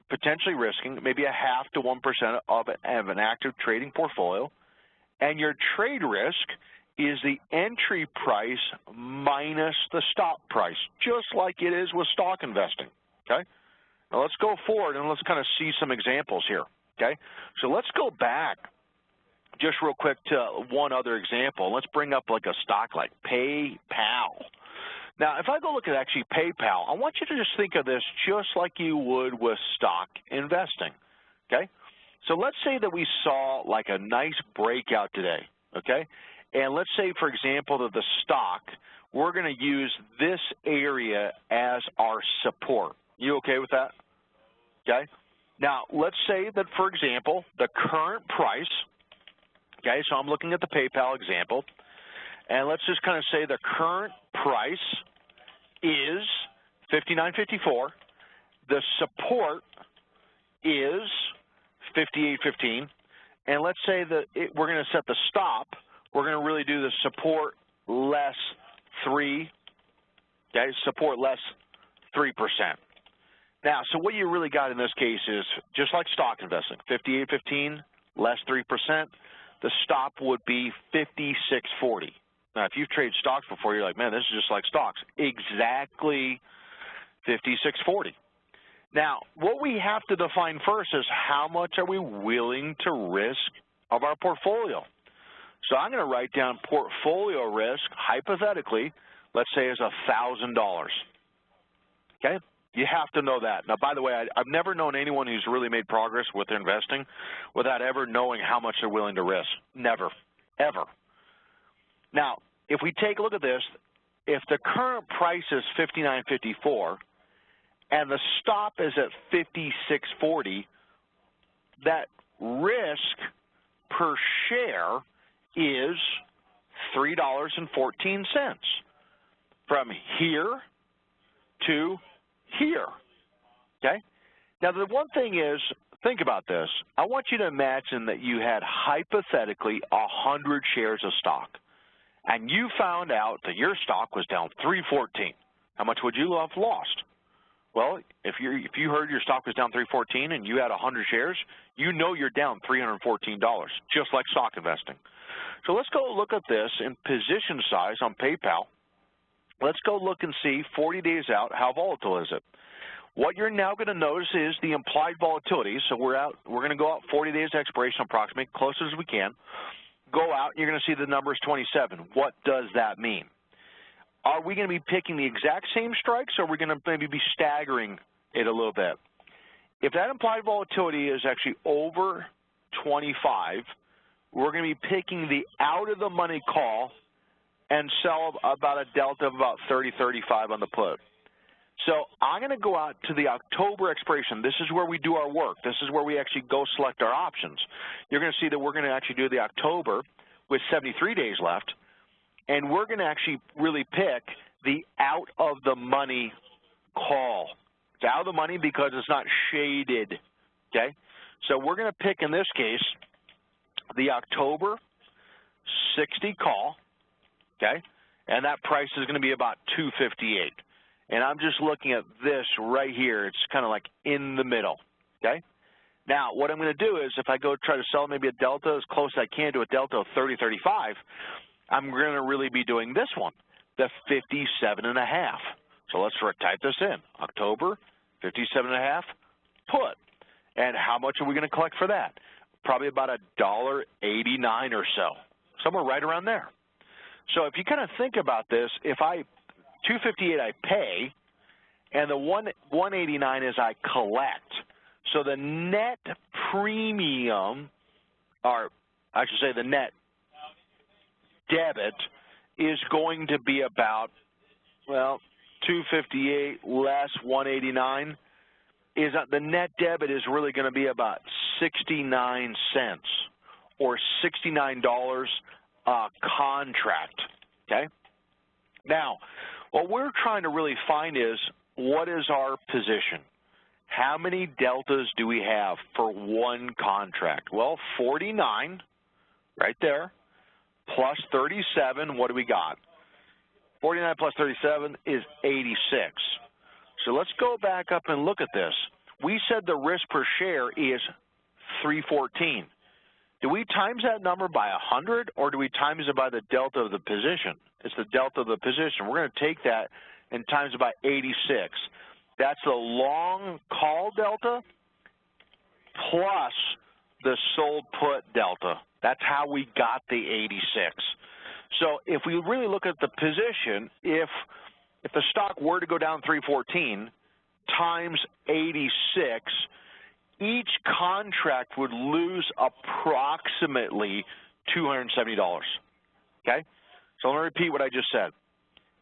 potentially risking maybe 0.5 to 1% of an active trading portfolio, and your trade risk is the entry price minus the stop price, just like it is with stock investing, okay? Now let's go forward and let's kind of see some examples here, okay? So let's go back just real quick to one other example. Let's bring up like a stock like PayPal. Now, if I go look at actually PayPal, I want you to just think of this just like you would with stock investing, okay? So let's say that we saw like a nice breakout today, okay? And let's say, for example, that the stock, we're going to use this area as our support. You okay with that? Okay. Now, let's say that, for example, the current price, okay, so I'm looking at the PayPal example, and let's just kind of say the current price is $59.54. The support is $58.15. And let's say that we're going to set the stop. We're going to really do the support less 3, okay, support less 3%. Now, so what you really got in this case is just like stock investing, $58.15 less 3%. The stop would be $56.40. Now, if you've traded stocks before, you're like, man, this is just like stocks. Exactly $56.40. Now, what we have to define first is how much are we willing to risk of our portfolio. So I'm going to write down portfolio risk, hypothetically, let's say is $1,000. Okay? You have to know that. Now, by the way, I've never known anyone who's really made progress with their investing without ever knowing how much they're willing to risk. Never, ever. Now, if we take a look at this, if the current price is $59.54 and the stop is at $56.40, that risk per share is $3.14 from here to here, okay? Now, the one thing is, think about this. I want you to imagine that you had hypothetically 100 shares of stock, and you found out that your stock was down $3.14. How much would you have lost? Well, if you heard your stock was down $3.14 and you had 100 shares, you know you're down $314, just like stock investing. So let's go look at this in position size on PayPal. Let's go look and see 40 days out, how volatile is it? What you're now going to notice is the implied volatility. So we're going to go out 40 days expiration approximately, close as we can. Go out, you're going to see the number is 27. What does that mean? Are we going to be picking the exact same strikes, or are we going to maybe be staggering it a little bit? If that implied volatility is actually over 25, we're going to be picking the out-of-the-money call and sell about a delta of about 30, 35 on the put. So I'm going to go out to the October expiration. This is where we do our work. This is where we actually go select our options. You're going to see that we're going to actually do the October with 73 days left, and we're going to actually really pick the out-of-the-money call. It's out of the money because it's not shaded, okay? So we're going to pick, in this case, the October 60 call, okay? And that price is going to be about $258. And I'm just looking at this right here. It's kind of like in the middle, okay? Now, what I'm going to do is if I go try to sell maybe a delta as close as I can to a delta of 30, 35, I'm going to really be doing this one, the 57.5. So let's type this in, October 57.5 put. And how much are we going to collect for that? Probably about $1.89 or so, somewhere right around there. So if you kind of think about this, if $258 I pay, and the $189 is I collect. So the net premium, or I should say the net debit, is going to be about, well, $258 less $189. The net debit is really going to be about 69 cents or $69 a contract, okay? Now, what we're trying to really find is, what is our position? How many deltas do we have for one contract? Well, 49 right there, plus 37, what do we got? 49 plus 37 is 86. So let's go back up and look at this. We said the risk per share is $314. Do we times that number by 100 or do we times it by the delta of the position? It's the delta of the position. We're going to take that and times it by 86. That's the long call delta plus the sold put delta. That's how we got the 86. So if we really look at the position, if the stock were to go down 314 times 86, each contract would lose approximately $270, okay? So let me repeat what I just said.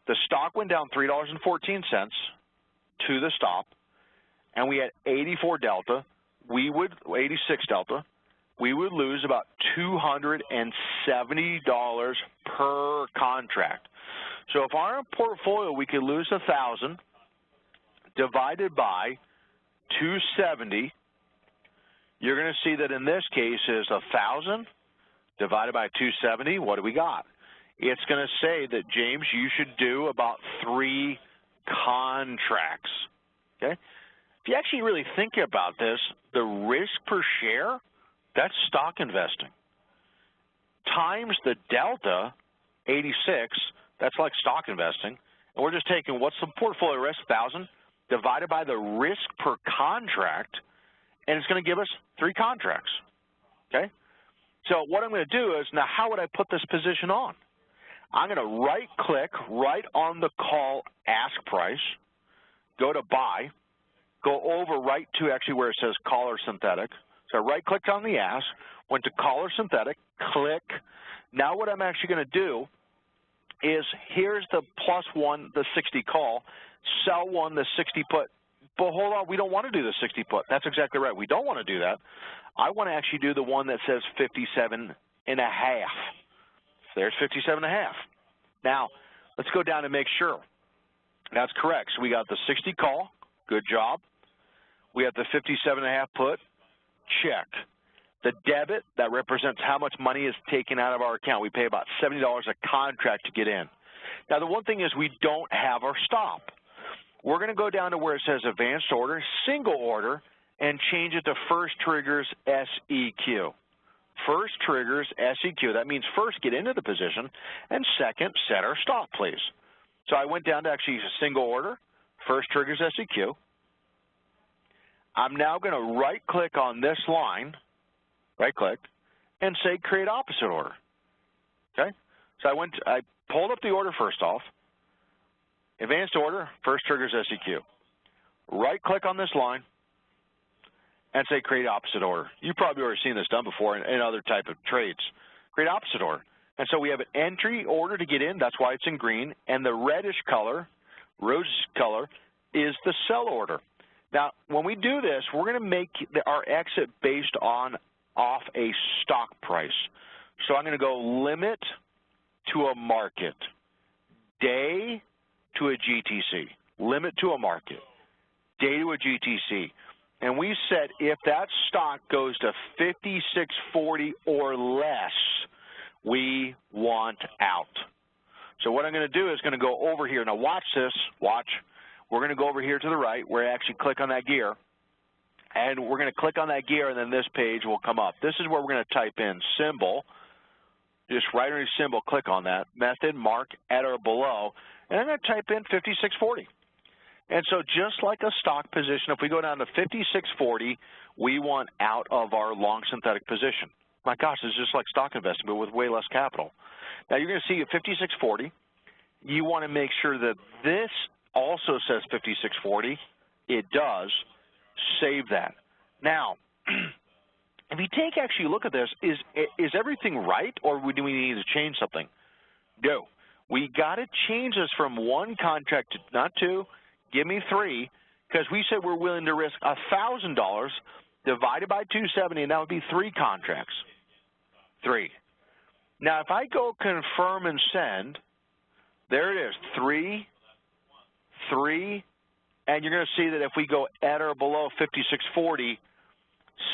The stock went down $3.14 to the stop, and we had 84 delta. 86 delta. We would lose about $270 per contract. So if our portfolio, we could lose 1,000 divided by 270, you're going to see that in this case is 1,000 divided by 270. What do we got? It's going to say that, James, you should do about 3 contracts, okay? If you actually really think about this, the risk per share, that's stock investing, times the delta, 86, that's like stock investing, and we're just taking what's the portfolio risk, 1,000, divided by the risk per contract, and it's going to give us 3 contracts, okay? So what I'm going to do is, now how would I put this position on? I'm going to right-click right on the call ask price, go to buy, go over right to actually where it says call or synthetic. So I right-clicked on the ask, went to call or synthetic, click. Now what I'm actually going to do is here's the +1, the 60 call, sell 1, the 60 put. But hold on, we don't want to do the 60 put. That's exactly right. We don't want to do that. I want to actually do the one that says 57.5. There's 57.5. Now, let's go down and make sure. That's correct. So we got the 60 call. Good job. We have the 57.5 put. Check. The debit, that represents how much money is taken out of our account. We pay about $70 a contract to get in. Now, the one thing is we don't have our stop. We're going to go down to where it says advanced order, single order, and change it to first triggers SEQ. First triggers SEQ. That means first get into the position, and second set our stop, please. So I went down to actually a single order, first triggers SEQ. I'm now going to right-click on this line, right-click, and say create opposite order. Okay? So I pulled up the order first off, advanced order, first triggers SEQ. Right-click on this line and say create opposite order. You've probably already seen this done before in other type of trades. Create opposite order. And so we have an entry order to get in. That's why it's in green. And the reddish color, rose color, is the sell order. Now, when we do this, we're going to make our exit based off a stock price. So I'm going to go limit to a market, day to a GTC, limit to a market, day to a GTC. And we said if that stock goes to 56.40 or less, we want out. So what I'm going to do is going to go over here. Now watch this. Watch. We're going to go over here to the right where I actually click on that gear. And we're going to click on that gear, and then this page will come up. This is where we're going to type in symbol. Just right underneath symbol, click on that. Method, mark, at or below. And I'm going to type in 56.40. And so just like a stock position, if we go down to 56.40, we want out of our long synthetic position. My gosh, it's just like stock investing, but with way less capital. Now you're going to see at 56.40, you want to make sure that this also says 56.40. It does. Save that. Now, if you actually look at this, is everything right, or do we need to change something? No. We got to change this from 1 contract to not 2. Give me 3, because we said we're willing to risk $1,000 divided by 270, and that would be 3 contracts. 3. Now, if I go confirm and send, there it is, 3, 3, and you're going to see that if we go at or below 56.40,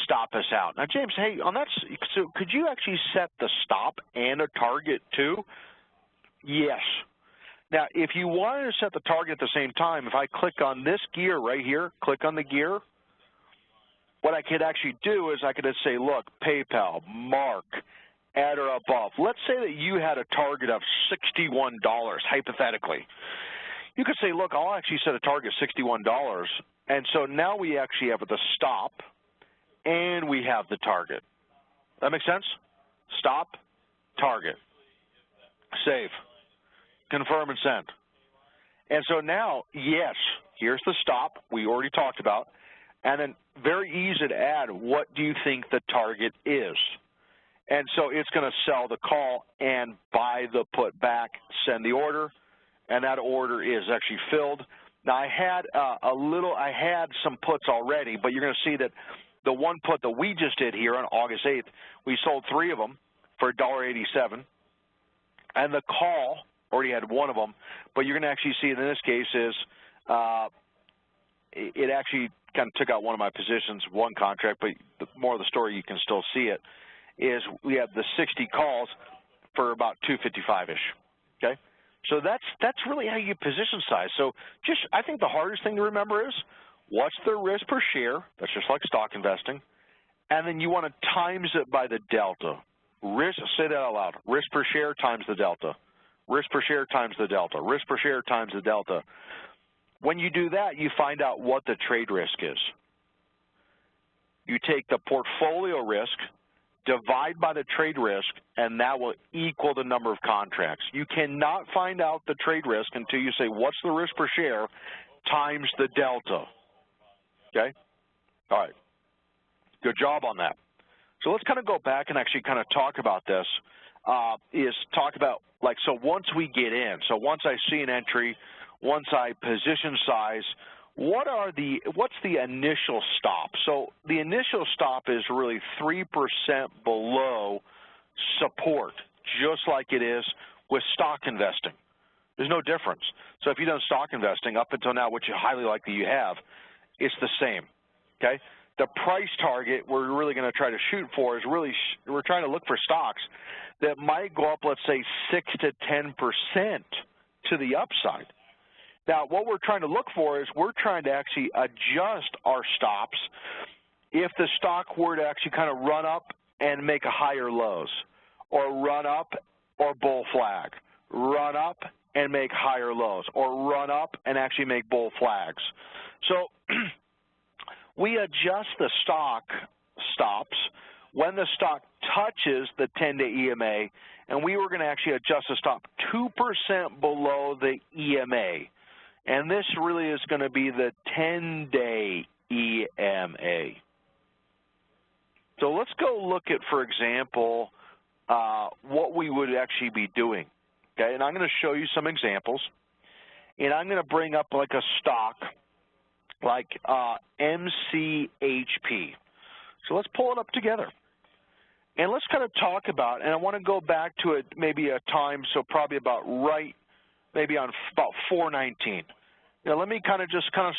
stop us out. Now, James, hey, on that, so could you actually set the stop and a target too? Yes. Now, if you wanted to set the target at the same time, if I click on this gear right here, click on the gear, what I could actually do is I could just say, look, PayPal, mark, at or above. Let's say that you had a target of $61, hypothetically. You could say, look, I'll actually set a target of $61, and so now we actually have the stop and we have the target. That make sense? Stop, target, save, confirm and send. And so now, yes, here's the stop we already talked about, and then very easy to add, what do you think the target is? And so it's going to sell the call and buy the put back, send the order, and that order is actually filled. Now I had some puts already, but you're going to see that the one put that we just did here on August 8th, we sold 3 of them for $1.87, and the call already had 1 of them, but you're going to actually see in this case is it actually kind of took out one of my positions, one contract, but the more of the story you can still see it, is we have the 60 calls for about 255-ish, okay? So that's really how you position size. So I think the hardest thing to remember is what's the risk per share, that's just like stock investing, and then you want to times it by the delta. Say that out loud, risk per share times the delta. Risk per share times the delta. Risk per share times the delta. When you do that, you find out what the trade risk is. You take the portfolio risk, divide by the trade risk, and that will equal the number of contracts. You cannot find out the trade risk until you say, what's the risk per share times the delta, okay? All right, good job on that. So let's kind of go back and actually kind of talk about this, so once we get in, so once I see an entry, once I position size, what's the initial stop? So the initial stop is really 3% below support, just like it is with stock investing. There's no difference. So if you've done stock investing up until now, which you highly likely you have, it's the same, okay? The price target we're really going to try to shoot for is really we're trying to look for stocks that might go up, let's say, 6 to 10% to the upside. Now, what we're trying to look for is we're trying to actually adjust our stops if the stock were to actually kind of run up and make a higher lows, or run up or bull flag, run up and make higher lows, or run up and actually make bull flags. So we adjust the stock stops when the stock touches the 10-day EMA, and we were going to actually adjust the stop 2% below the EMA. And this really is going to be the 10-day EMA. So let's go look at, for example, what we would actually be doing. Okay, and I'm going to show you some examples. And I'm going to bring up like a stock like MCHP. So let's pull it up together. And let's kind of talk about, and I want to go back to it maybe a time, so probably about maybe on about 419. Now let me kind of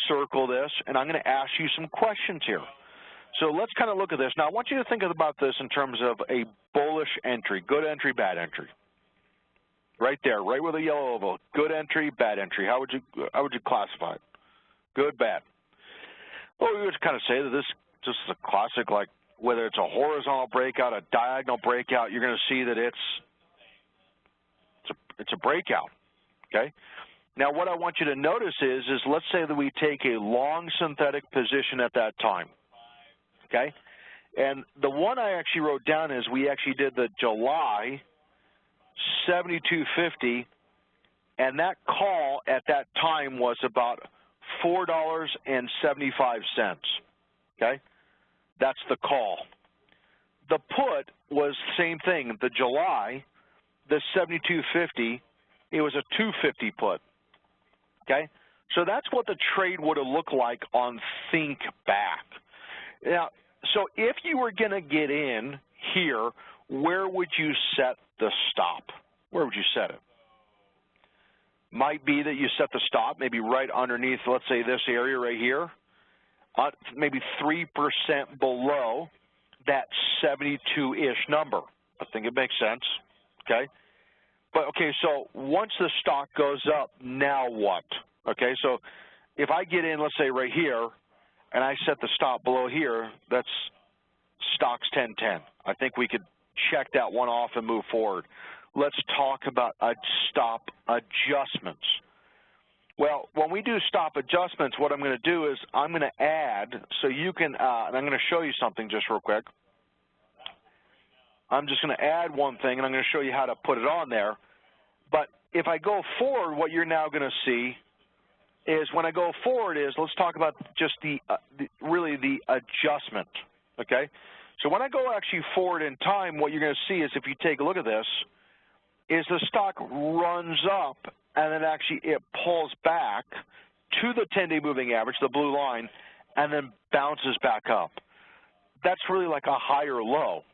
circle this, and I'm going to ask you some questions here. So let's kind of look at this. Now I want you to think about this in terms of a bullish entry, good entry, bad entry. Right there, right with a yellow oval, good entry, bad entry. How would you classify it? Good, bad. Well, we would kind of say that this just is a classic, like whether it's a horizontal breakout, a diagonal breakout, you're going to see that it's a breakout. Okay. Now, what I want you to notice is let's say that we take a long synthetic position at that time. Okay. And the one I actually wrote down is we actually did the July 72.50, and that call at that time was about $4.75. Okay. That's the call. The put was the same thing. The July, the 72.50, it was a 250 put. Okay? So that's what the trade would have looked like on Think Back. Now, so if you were going to get in here, where would you set the stop? Where would you set it? Might be that you set the stop maybe right underneath, let's say, this area right here, maybe 3% below that 72-ish number. I think it makes sense, okay? But, okay, so once the stock goes up, now what? Okay, so if I get in, let's say right here, and I set the stop below here, that's stocks 1010. I think we could check that one off and move forward. Let's talk about stop adjustments. Well, when we do stop adjustments, what I'm going to do is I'm going to add, so you can, and I'm going to show you something just real quick. I'm just going to add one thing, and I'm going to show you how to put it on there. But if I go forward, what you're now going to see is when I go forward is, let's talk about just really the adjustment, okay? So when I go actually forward in time, what you're going to see is, if you take a look at this, is the stock runs up and then actually it pulls back to the 10-day moving average, the blue line, and then bounces back up. That's really like a higher low,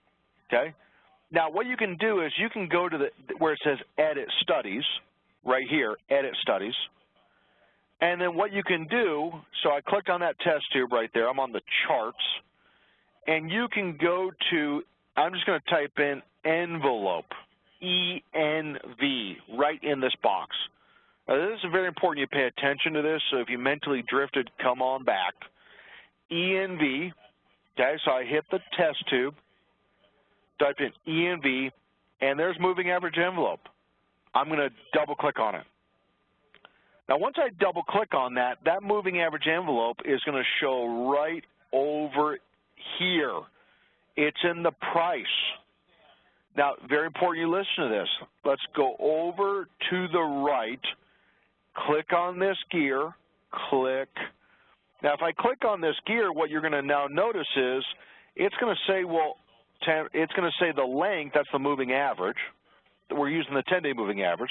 okay? Now what you can do is you can go to where it says Edit Studies, right here, Edit Studies, and then what you can do, so I clicked on that test tube right there, I'm on the charts, and you can go to, I'm just going to type in envelope, ENV, right in this box. Now, this is very important you pay attention to this, so if you mentally drifted, come on back. ENV, okay, so I hit the test tube, typed in ENV, and there's moving average envelope. I'm going to double click on it. Now, once I double click on that, that moving average envelope is going to show right over here. It's in the price. Now, very important you listen to this. Let's go over to the right, click on this gear, click. Now, if I click on this gear, what you're going to now notice is it's going to say, well, it's going to say the length, that's the moving average. We're using the 10-day moving average,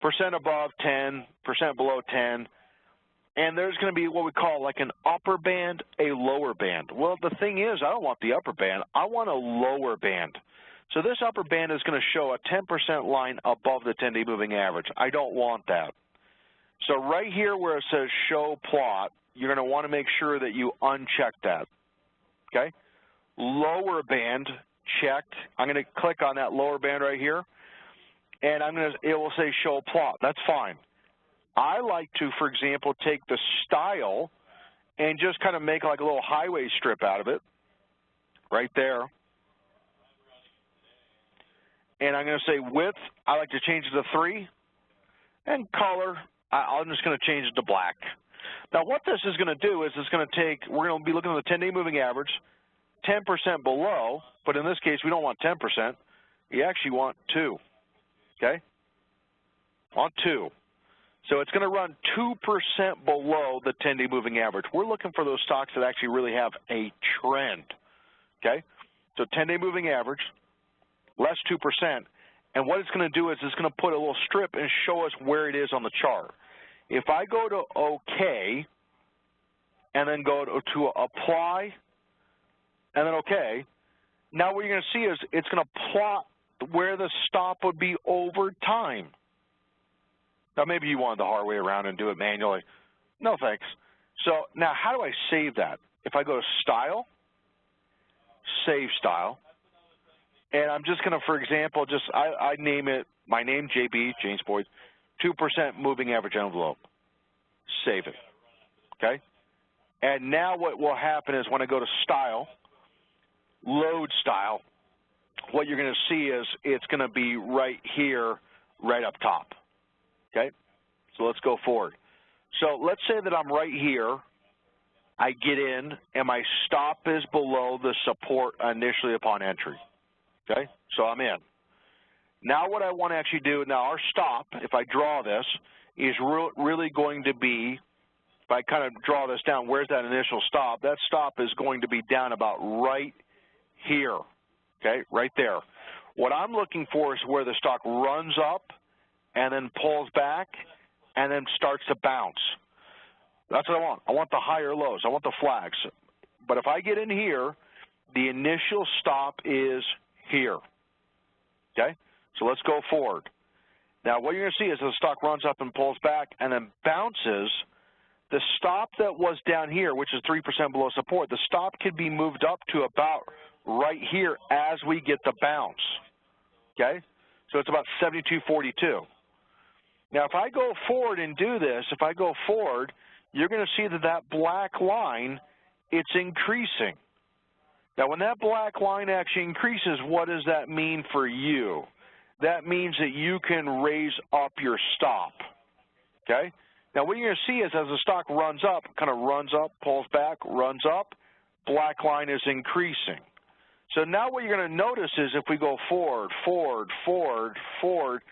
percent above 10, percent below 10, and there's going to be what we call like an upper band, a lower band. Well, the thing is, I don't want the upper band. I want a lower band. So this upper band is going to show a 10% line above the 10-day moving average. I don't want that. So right here where it says Show Plot, you're going to want to make sure that you uncheck that, okay? Lower band checked. I'm going to click on that lower band right here, and it will say Show Plot. That's fine. I like to, for example, take the style and just kind of make like a little highway strip out of it right there. And I'm going to say width, I like to change it to 3, and color, I'm just going to change it to black. Now what this is going to do is it's going to take, we're going to be looking at the 10-day moving average, 10% below, but in this case we don't want 10%, we actually want 2, okay? Want 2. So it's going to run 2% below the 10-day moving average. We're looking for those stocks that actually really have a trend, okay? So 10-day moving average, less 2%, and what it's going to do is it's going to put a little strip and show us where it is on the chart. If I go to OK, and then go to Apply, and then OK, now what you're going to see is it's going to plot where the stop would be over time. Now maybe you wanted the hard way around and do it manually. No thanks. So now how do I save that? If I go to Style, Save Style, and I'm just going to, for example, I name it, my name, JB, James Boyd, 2% moving average envelope. Save it, okay? And now what will happen is when I go to Style, Load Style, what you're going to see is it's going to be right here, right up top, okay? So let's go forward. So let's say that I'm right here. I get in, and my stop is below the support initially upon entry. Okay, so I'm in. Now what I want to actually do, now our stop, if I draw this, is really going to be, if I kind of draw this down, where's that initial stop? That stop is going to be down about right here, okay, right there. What I'm looking for is where the stock runs up and then pulls back and then starts to bounce. That's what I want. I want the higher lows. I want the flags. But if I get in here, the initial stop is here, okay? So let's go forward. Now what you're going to see is the stock runs up and pulls back and then bounces. The stop that was down here, which is 3% below support, the stop could be moved up to about right here as we get the bounce, okay? So it's about 72.42. Now if I go forward and do this, if I go forward, you're going to see that that black line it's increasing. Now, when that black line actually increases, what does that mean for you? That means that you can raise up your stop, okay? Now, what you're going to see is as the stock runs up, kind of runs up, pulls back, runs up, black line is increasing. So now what you're going to notice is if we go forward, forward, forward, forward,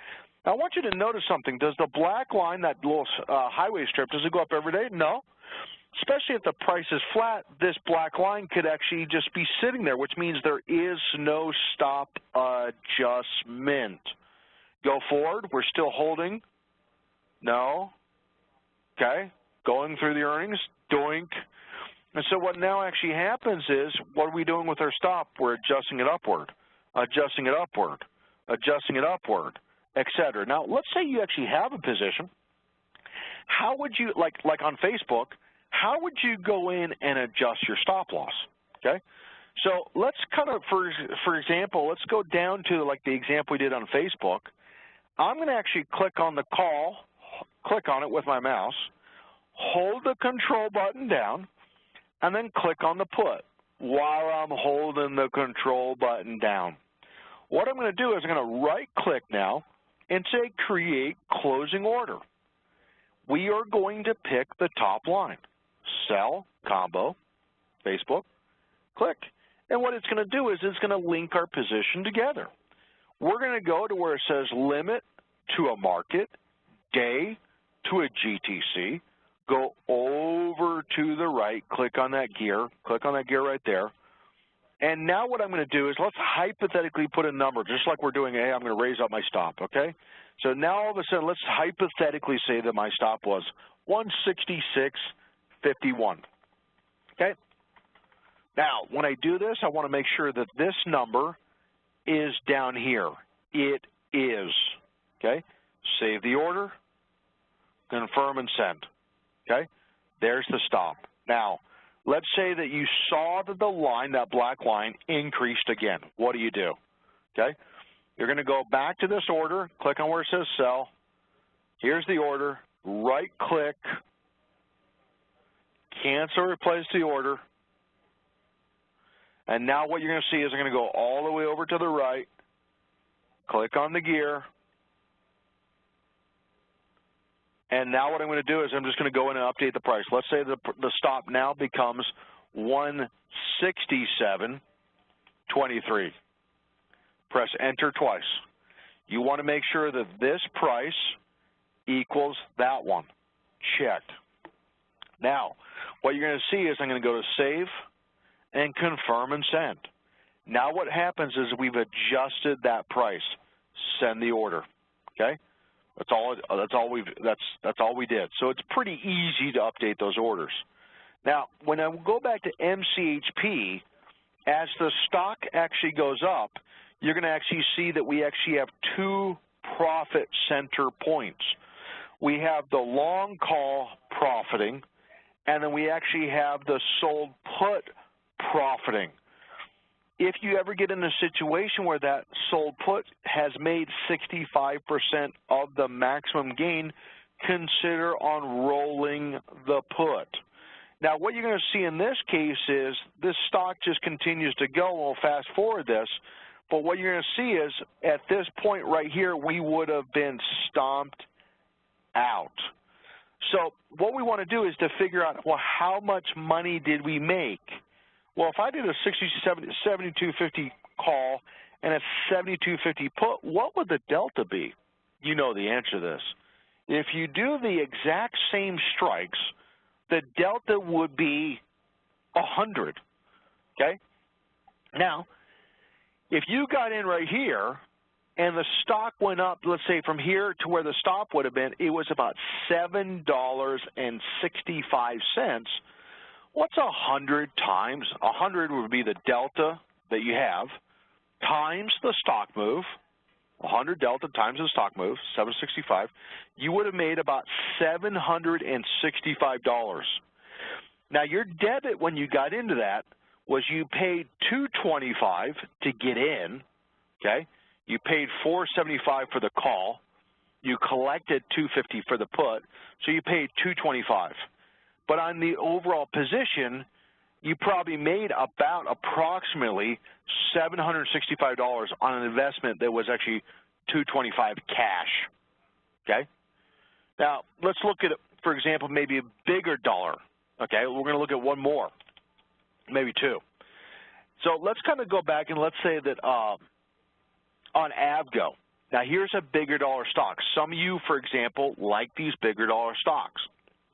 I want you to notice something. Does the black line, that little highway strip, does it go up every day? No. Especially if the price is flat, this black line could actually just be sitting there, which means there is no stop adjustment. Go forward, we're still holding. No. Okay. Going through the earnings, doink. And so what now actually happens is, what are we doing with our stop? We're adjusting it upward, adjusting it upward, adjusting it upward, et cetera. Now, let's say you actually have a position. How would you, like on Facebook, how would you go in and adjust your stop loss, okay? So let's kind of, for example, let's go down to like the example we did on Facebook. I'm going to actually click on the call, click on it with my mouse, hold the control button down, and then click on the put while I'm holding the control button down. What I'm going to do is I'm going to right-click now and say create closing order. We are going to pick the top line. Sell, combo, Facebook, click. And what it's going to do is it's going to link our position together. We're going to go to where it says limit to a market, day to a GTC, go over to the right, click on that gear right there. And now what I'm going to do is let's hypothetically put a number, just like we're doing, hey, I'm going to raise up my stop, okay? So now all of a sudden, let's hypothetically say that my stop was 166.51, okay? Now, when I do this, I want to make sure that this number is down here. It is, okay? Save the order, confirm and send, okay? There's the stop. Now, let's say that you saw that the line, that black line, increased again. What do you do, okay? You're going to go back to this order, click on where it says sell. Here's the order, right-click, cancel or replace the order. And now what you're going to see is I'm going to go all the way over to the right, click on the gear, and now what I'm going to do is I'm just going to go in and update the price. Let's say the stop now becomes 167.23. Press enter twice. You want to make sure that this price equals that one. Checked. Now, what you're going to see is I'm going to go to save and confirm and send. Now what happens is we've adjusted that price. Send the order. Okay? That's all we did. So it's pretty easy to update those orders. Now, when I go back to MCHP, as the stock actually goes up, you're going to actually see that we actually have two profit center points. We have the long call profiting, and then we actually have the sold put profiting. If you ever get in a situation where that sold put has made 65% of the maximum gain, consider on rolling the put. Now, what you're going to see in this case is this stock just continues to go. We'll fast forward this, but what you're going to see is at this point right here, we would have been stomped out. So what we want to do is to figure out, well, how much money did we make? Well, if I did a 72.50 call and a 72.50 put, what would the delta be? You know the answer to this. If you do the exact same strikes, the delta would be 100, okay? Now, if you got in right here and the stock went up, let's say from here to where the stop would have been, it was about $7.65. What's 100 times? 100 would be the delta that you have times the stock move. 100 delta times the stock move, 765. You would have made about $765. Now, your debit when you got into that was you paid $225 to get in, okay? You paid $475 for the call. You collected $250 for the put, so you paid $225. But on the overall position, you probably made about approximately $765 on an investment that was actually $225 cash, okay? Now, let's look at, for example, maybe a bigger dollar, okay? We're going to look at one more, maybe two. So let's kind of go back and let's say that on Avgo. Now, here's a bigger dollar stock. Some of you, for example, like these bigger dollar stocks.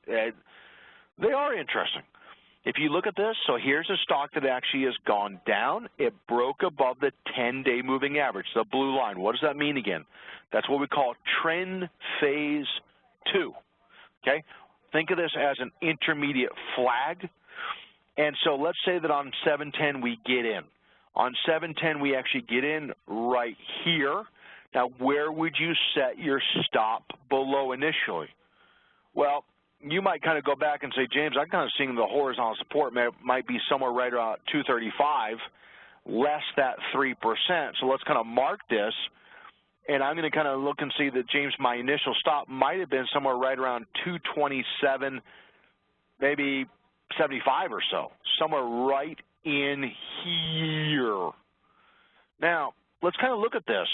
They are interesting. If you look at this, so here's a stock that actually has gone down. It broke above the 10-day moving average, the blue line. What does that mean again? That's what we call trend phase 2, okay? Think of this as an intermediate flag. And so let's say that on 710 we get in. On 710 we actually get in right here. Now, where would you set your stop below initially? Well, you might kind of go back and say, James, I'm kind of seeing the horizontal support might be somewhere right around 235, less that 3%. So let's kind of mark this, and I'm going to kind of look and see that, James, my initial stop might have been somewhere right around 227, maybe 75 or so, somewhere right in here. Now, let's kind of look at this.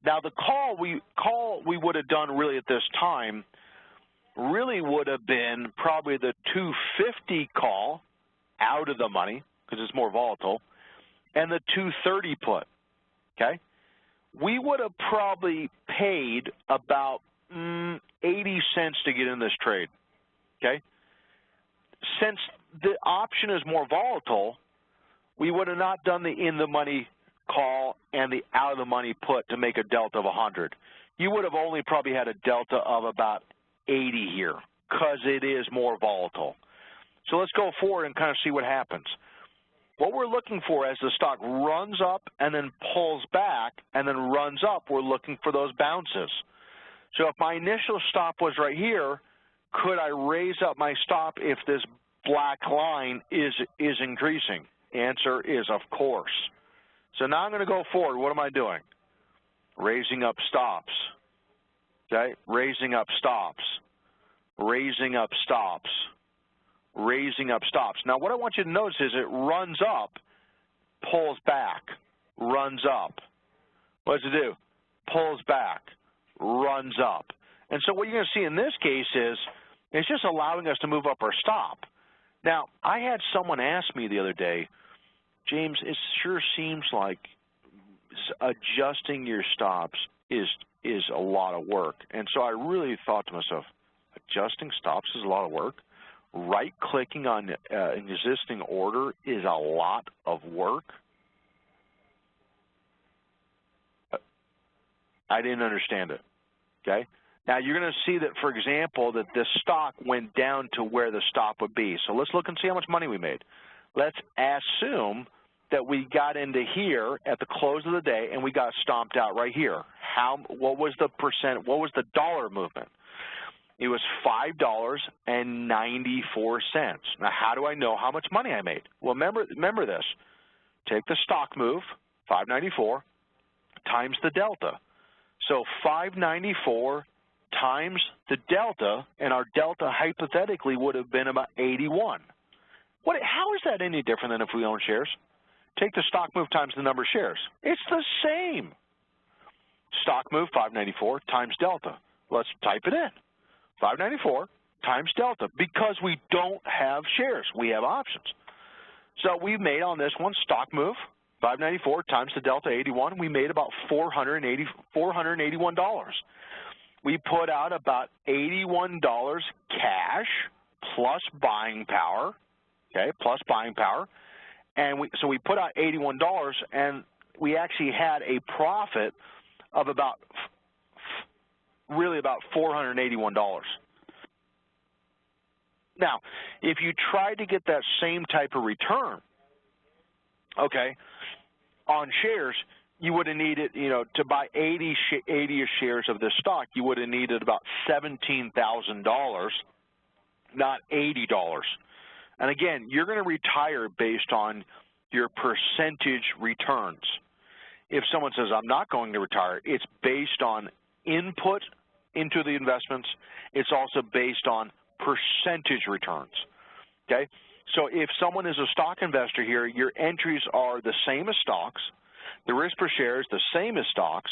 Now, the call we would have done really at this time really would have been probably the 250 call out of the money because it's more volatile, and the 230 put, okay? We would have probably paid about 80 cents to get in this trade, okay? Since the option is more volatile, we would have not done the in-the-money call and the out-of-the-money put to make a delta of 100. You would have only probably had a delta of about 80 here because it is more volatile. So let's go forward and kind of see what happens. What we're looking for as the stock runs up and then pulls back and then runs up, we're looking for those bounces. So if my initial stop was right here, could I raise up my stop if this black line is increasing? Answer is of course. So now I'm going to go forward. What am I doing? Raising up stops. Okay, raising up stops, raising up stops, raising up stops. Now, what I want you to notice is it runs up, pulls back, runs up. What does it do? Pulls back, runs up. And so what you're going to see in this case is it's just allowing us to move up our stop. Now, I had someone ask me the other day, James, it sure seems like adjusting your stops is a lot of work. And so I really thought to myself, adjusting stops is a lot of work. Right-clicking on an existing order is a lot of work. I didn't understand it, okay? Now, you're going to see that, for example, that this stock went down to where the stop would be. So let's look and see how much money we made. Let's assume that we got into here at the close of the day and we got stomped out right here. What was the percent? What was the dollar movement? It was $5.94. Now, how do I know how much money I made? Well, remember this. Take the stock move, 594, times the delta. So 594 times the delta, and our delta hypothetically would have been about 81. How is that any different than if we own shares? Take the stock move times the number of shares. It's the same. Stock move, 594, times delta. Let's type it in. 594 times delta, because we don't have shares. We have options. So we made on this one stock move, 594 times the delta, 81. We made about $481. We put out about $81 cash plus buying power, okay, plus buying power. And so we put out $81, and we actually had a profit of about $481. Now, if you tried to get that same type of return, okay, on shares, you would have needed, to buy 80 shares of this stock, you would have needed about $17,000, not $80. And again, you're going to retire based on your percentage returns. If someone says, I'm not going to retire, it's based on input into the investments. It's also based on percentage returns, okay? So if someone is a stock investor here, your entries are the same as stocks, the risk per share is the same as stocks,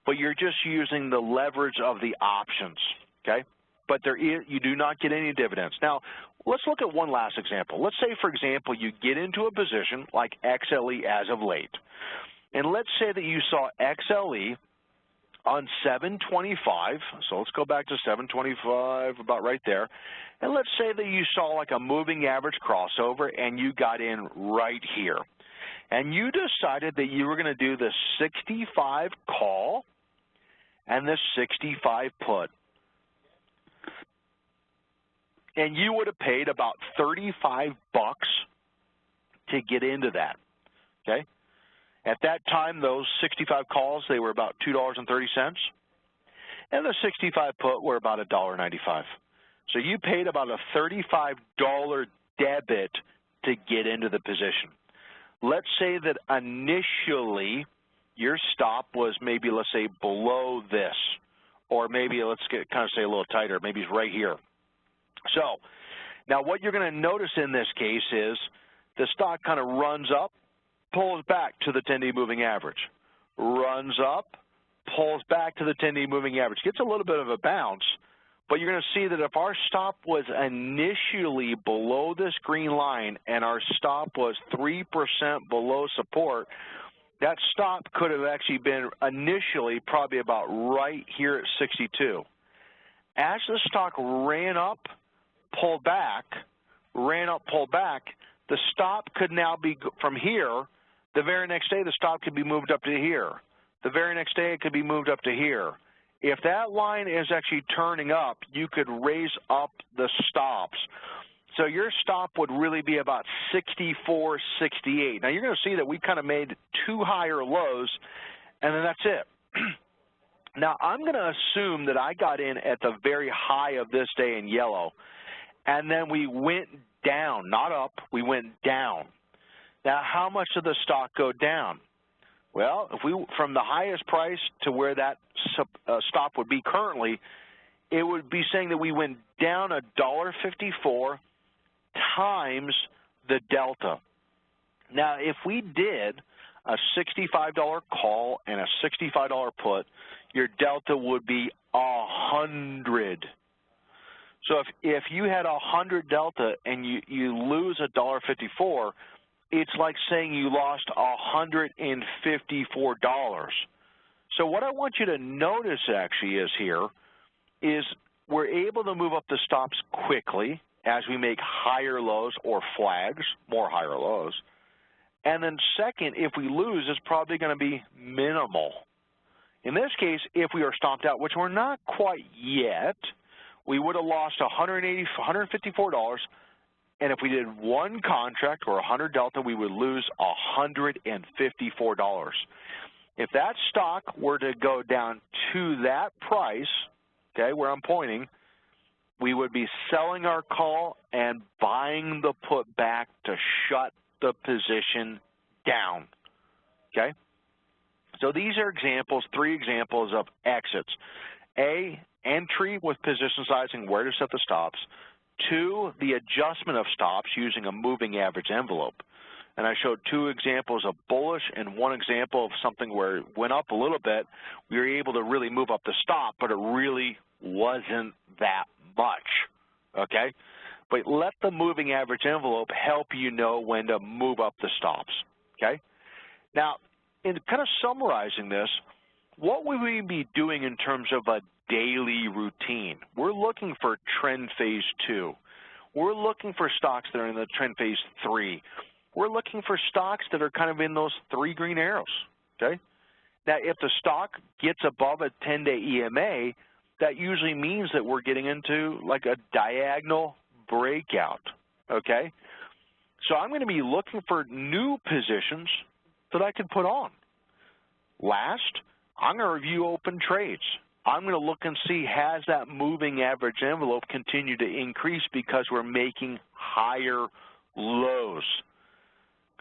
but you're just using the leverage of the options, okay? But you do not get any dividends. Now, let's look at one last example. Let's say, for example, you get into a position like XLE as of late, and let's say that you saw XLE on 725, so let's go back to 725, about right there, and let's say that you saw like a moving average crossover and you got in right here, and you decided that you were going to do the 65 call and the 65 put, and you would have paid about 35 bucks to get into that, okay? At that time, those 65 calls, they were about $2.30, and the 65 put were about $1.95. So you paid about a $35 debit to get into the position. Let's say that initially your stop was maybe, let's say, below this, or maybe let's kind of say a little tighter, maybe it's right here. So now what you're going to notice in this case is the stock kind of runs up, pulls back to the 10-day moving average, runs up, pulls back to the 10-day moving average, gets a little bit of a bounce, but you're going to see that if our stop was initially below this green line and our stop was 3% below support, that stop could have actually been initially probably about right here at 62. As the stock ran up, pulled back, ran up, pulled back, the stop could now be from here. The very next day, the stop could be moved up to here. The very next day, it could be moved up to here. If that line is actually turning up, you could raise up the stops. So your stop would really be about 64, 68. Now, you're going to see that we kind of made two higher lows, and then that's it. Now, I'm going to assume that I got in at the very high of this day in yellow, and then we went down, not up, we went down. Now, how much did the stock go down? Well, if we from the highest price to where that stop would be currently, it would be saying that we went down $1.54 times the delta. Now, if we did a $65 call and a $65 put, your delta would be 100. So if you had 100 delta and you lose $1.54, it's like saying you lost $154. So what I want you to notice actually is we're able to move up the stops quickly as we make higher lows or flags, more higher lows. And then second, if we lose, it's probably going to be minimal. In this case, if we are stopped out, which we're not quite yet, we would have lost $154. And if we did one contract or 100 delta, we would lose $154. If that stock were to go down to that price, okay, where I'm pointing, we would be selling our call and buying the put back to shut the position down, okay? So these are examples, 3 examples of exits. A, entry with position sizing, where to set the stops. 2, the adjustment of stops using a moving average envelope. And I showed 2 examples of bullish and 1 example of something where it went up a little bit. We were able to really move up the stop, but it really wasn't that much, okay? But let the moving average envelope help you know when to move up the stops, okay? Now, in kind of summarizing this, what would we be doing in terms of a daily routine? We're looking for trend phase 2. We're looking for stocks that are in the trend phase 3. We're looking for stocks that are kind of in those 3 green arrows, okay? Now, if the stock gets above a 10-day EMA, that usually means that we're getting into like a diagonal breakout, okay? So I'm going to be looking for new positions that I can put on. Last, I'm going to review open trades. I'm going to look and see, has that moving average envelope continued to increase because we're making higher lows.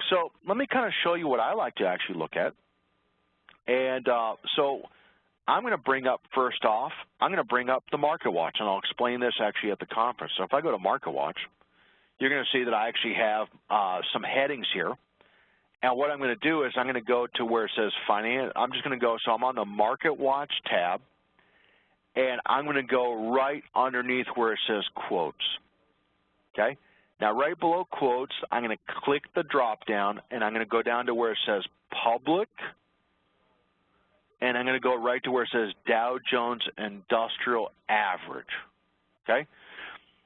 So let me kind of show you what I like to actually look at. And so I'm going to bring up, first off, I'm going to bring up the Market Watch, and I'll explain this actually at the conference. So if I go to Market Watch, you're going to see that I actually have some headings here. And what I'm going to do is I'm going to go to where it says finance. I'm just going to go, so I'm on the Market Watch tab, and I'm going to go right underneath where it says quotes. Okay? Now, right below quotes, I'm going to click the drop down, and I'm going to go down to where it says public, and I'm going to go right to where it says Dow Jones Industrial Average. Okay?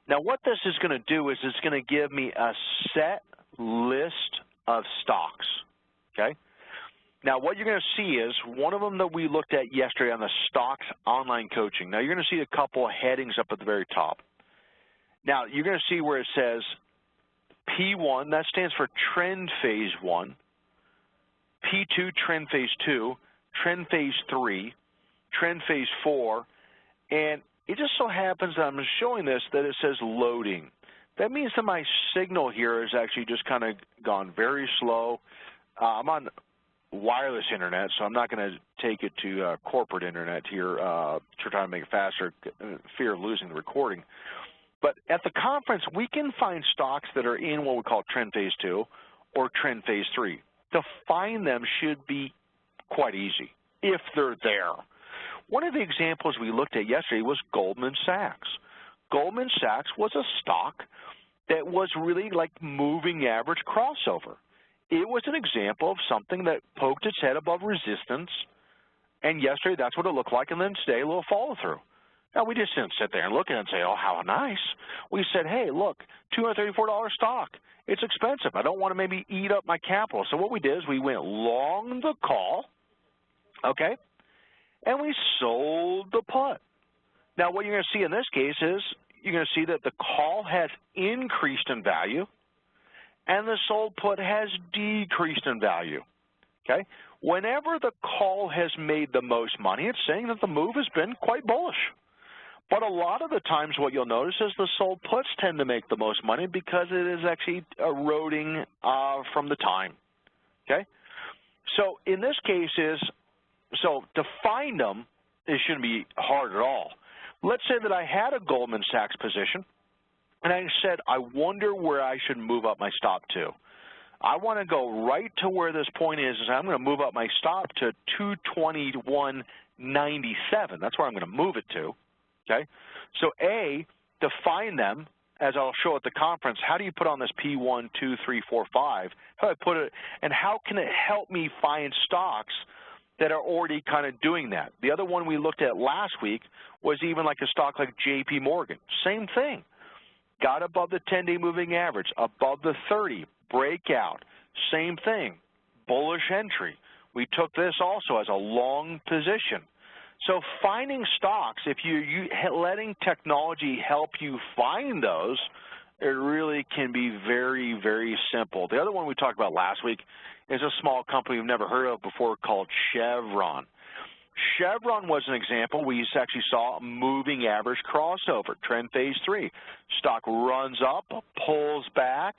Now, what this is going to do is it's going to give me a set list of stocks, okay? Now, what you're going to see is one of them that we looked at yesterday on the Stocks Online Coaching. Now, you're going to see a couple of headings up at the very top. Now, you're going to see where it says P1, that stands for Trend Phase 1, P2, Trend Phase 2, Trend Phase 3, Trend Phase 4, and it just so happens that I'm showing this that it says loading. That means that my signal here has actually just kind of gone very slow. I'm on wireless internet, so I'm not going to take it to corporate internet here to try to make it faster, fear of losing the recording. But at the conference, we can find stocks that are in what we call Trend Phase 2 or Trend Phase 3. To find them should be quite easy if they're there. One of the examples we looked at yesterday was Goldman Sachs. Goldman Sachs was a stock that was really like moving average crossover. It was an example of something that poked its head above resistance, and yesterday that's what it looked like, and then today a little follow-through. Now, we just didn't sit there and look at it and say, oh, how nice. We said, hey, look, $234 stock. It's expensive. I don't want to maybe eat up my capital. So what we did is we went long the call, okay, and we sold the put. Now, what you're going to see in this case is you're going to see that the call has increased in value and the sold put has decreased in value, okay? Whenever the call has made the most money, it's saying that the move has been quite bullish. But a lot of the times what you'll notice is the sold puts tend to make the most money because it is actually eroding from the time, okay? So in this case so to find them, it shouldn't be hard at all. Let's say that I had a Goldman Sachs position, and I said, I wonder where I should move up my stop to. I want to go right to where this point is I'm going to move up my stop to 221.97. That's where I'm going to move it to, okay? So A, to find them, as I'll show at the conference, how do you put on this P1, 2, 3, 4, 5? How do I put it, and how can it help me find stocks that are already kind of doing that? The other one we looked at last week was even like a stock like JP Morgan. Same thing. Got above the 10-day moving average, above the 30, breakout. Same thing. Bullish entry. We took this also as a long position. So finding stocks, if you letting technology help you find those, it really can be very, very simple. The other one we talked about last week is a small company we've never heard of before called Chevron. Chevron was an example. We actually saw a moving average crossover, Trend Phase 3. Stock runs up, pulls back,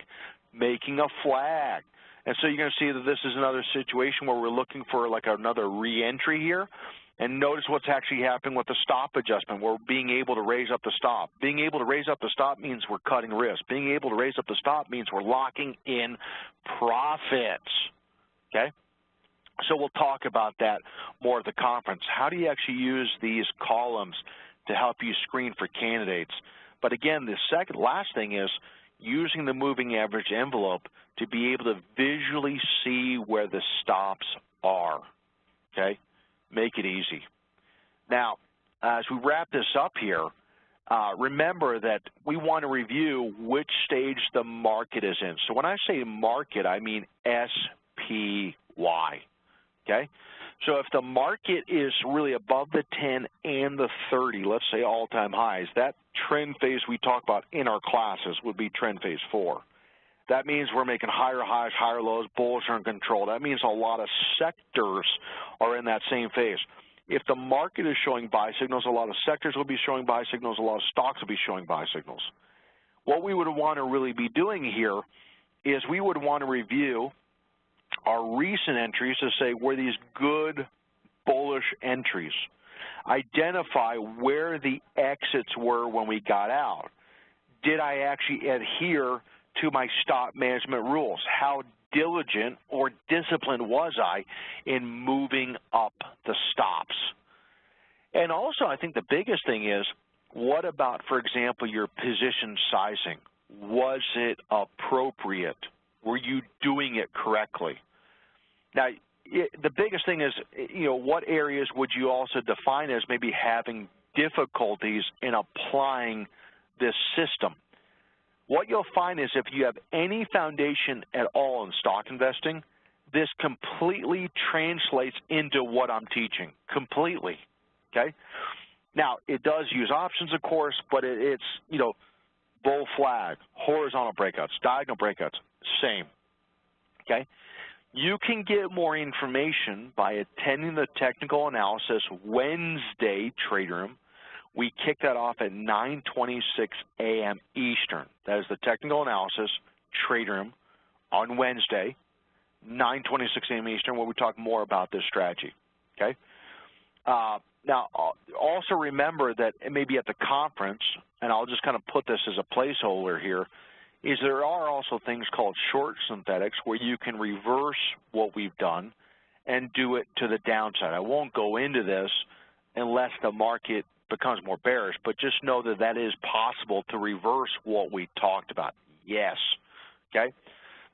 making a flag. And so you're going to see that this is another situation where we're looking for like another re-entry here. And notice what's actually happening with the stop adjustment. We're being able to raise up the stop. Being able to raise up the stop means we're cutting risk. Being able to raise up the stop means we're locking in profits, okay? So we'll talk about that more at the conference. How do you actually use these columns to help you screen for candidates? But again, the last thing is using the moving average envelope to be able to visually see where the stops are, okay? Make it easy. Now, as we wrap this up here, remember that we want to review which stage the market is in. So when I say market, I mean SPY, okay? So if the market is really above the 10 and the 30, let's say all-time highs, that trend phase we talk about in our classes would be trend phase 4. That means we're making higher highs, higher lows, bulls are in control. That means a lot of sectors are in that same phase. If the market is showing buy signals, a lot of sectors will be showing buy signals, a lot of stocks will be showing buy signals. What we would want to really be doing here is we would want to review our recent entries to say were these good bullish entries. Identify where the exits were when we got out. Did I actually adhere to my stock management rules. How diligent or disciplined was I in moving up the stops? And also, I think the biggest thing is, what about, for example, your position sizing? Was it appropriate? Were you doing it correctly? Now, the biggest thing is, what areas would you also define as maybe having difficulties in applying this system? What you'll find is if you have any foundation at all in stock investing, this completely translates into what I'm teaching, completely, okay? Now, it does use options, of course, but it's, bull flag, horizontal breakouts, diagonal breakouts, same, okay? You can get more information by attending the Technical Analysis Wednesday Trade Room. We kick that off at 9:26 a.m. Eastern. That is the Technical Analysis Trade Room on Wednesday, 9:26 a.m. Eastern, where we talk more about this strategy, okay? Now, also remember that maybe at the conference, and I'll just kind of put this as a placeholder here, is there are also things called short synthetics where you can reverse what we've done and do it to the downside. I won't go into this unless the market becomes more bearish, but just know that that is possible to reverse what we talked about. Yes, okay?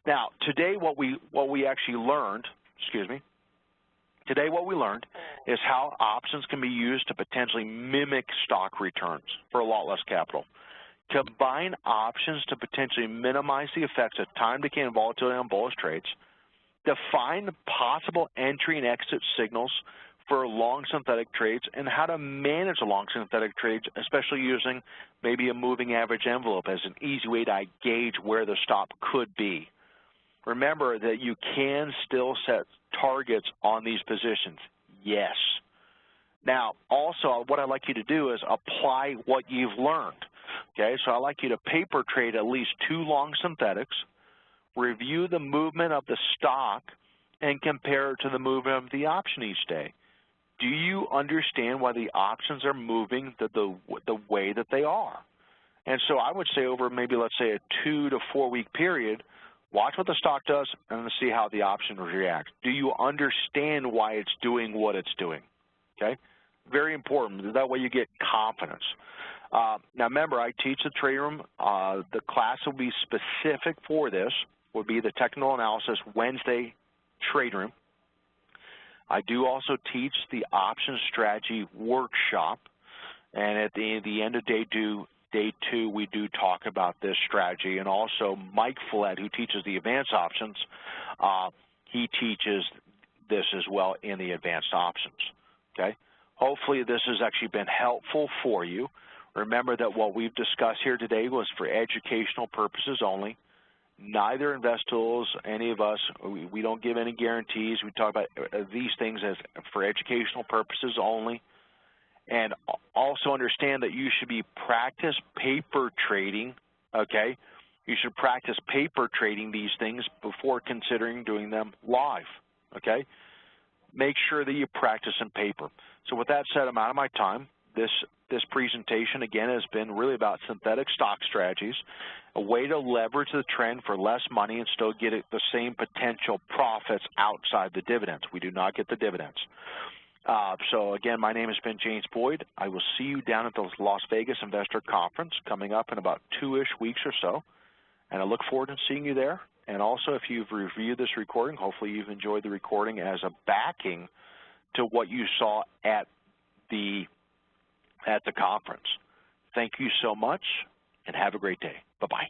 Now, today what we actually learned, today what we learned is how options can be used to potentially mimic stock returns for a lot less capital. Combine options to potentially minimize the effects of time decay and volatility on bullish trades. Define possible entry and exit signals for long synthetic trades and how to manage the long synthetic trades, especially using maybe a moving average envelope as an easy way to gauge where the stop could be. Remember that you can still set targets on these positions. Yes. Now, also, what I'd like you to do is apply what you've learned. Okay, so I'd like you to paper trade at least 2 long synthetics, review the movement of the stock, and compare it to the movement of the option each day. Do you understand why the options are moving the way that they are? And so I would say over maybe, let's say, a 2 to 4 week period, watch what the stock does and see how the option reacts. Do you understand why it's doing what it's doing? Okay, very important. That way you get confidence. Now remember, I teach the trade room. The class will be specific for this, would be the Technical Analysis Wednesday Trade Room. I do also teach the Option Strategy Workshop, and at the end of day 2, we do talk about this strategy. And also Mike Follett, who teaches the Advanced Options, he teaches this as well in the Advanced Options, okay? Hopefully this has actually been helpful for you. Remember that what we've discussed here today was for educational purposes only. Neither InvestTools, any of us, we don't give any guarantees. We talk about these things as for educational purposes only. And also understand that you should be practice paper trading, okay? You should practice paper trading these things before considering doing them live, okay? Make sure that you practice in paper. So with that said, I'm out of my time. This presentation, again, has been really about synthetic stock strategies, a way to leverage the trend for less money and still get the same potential profits outside the dividends. We do not get the dividends. So, again, my name has been James Boyd. I will see you down at the Las Vegas Investor Conference coming up in about 2-ish weeks or so, and I look forward to seeing you there. And also, if you've reviewed this recording, hopefully you've enjoyed the recording as a backing to what you saw at the conference. Thank you so much, and have a great day. Bye-bye.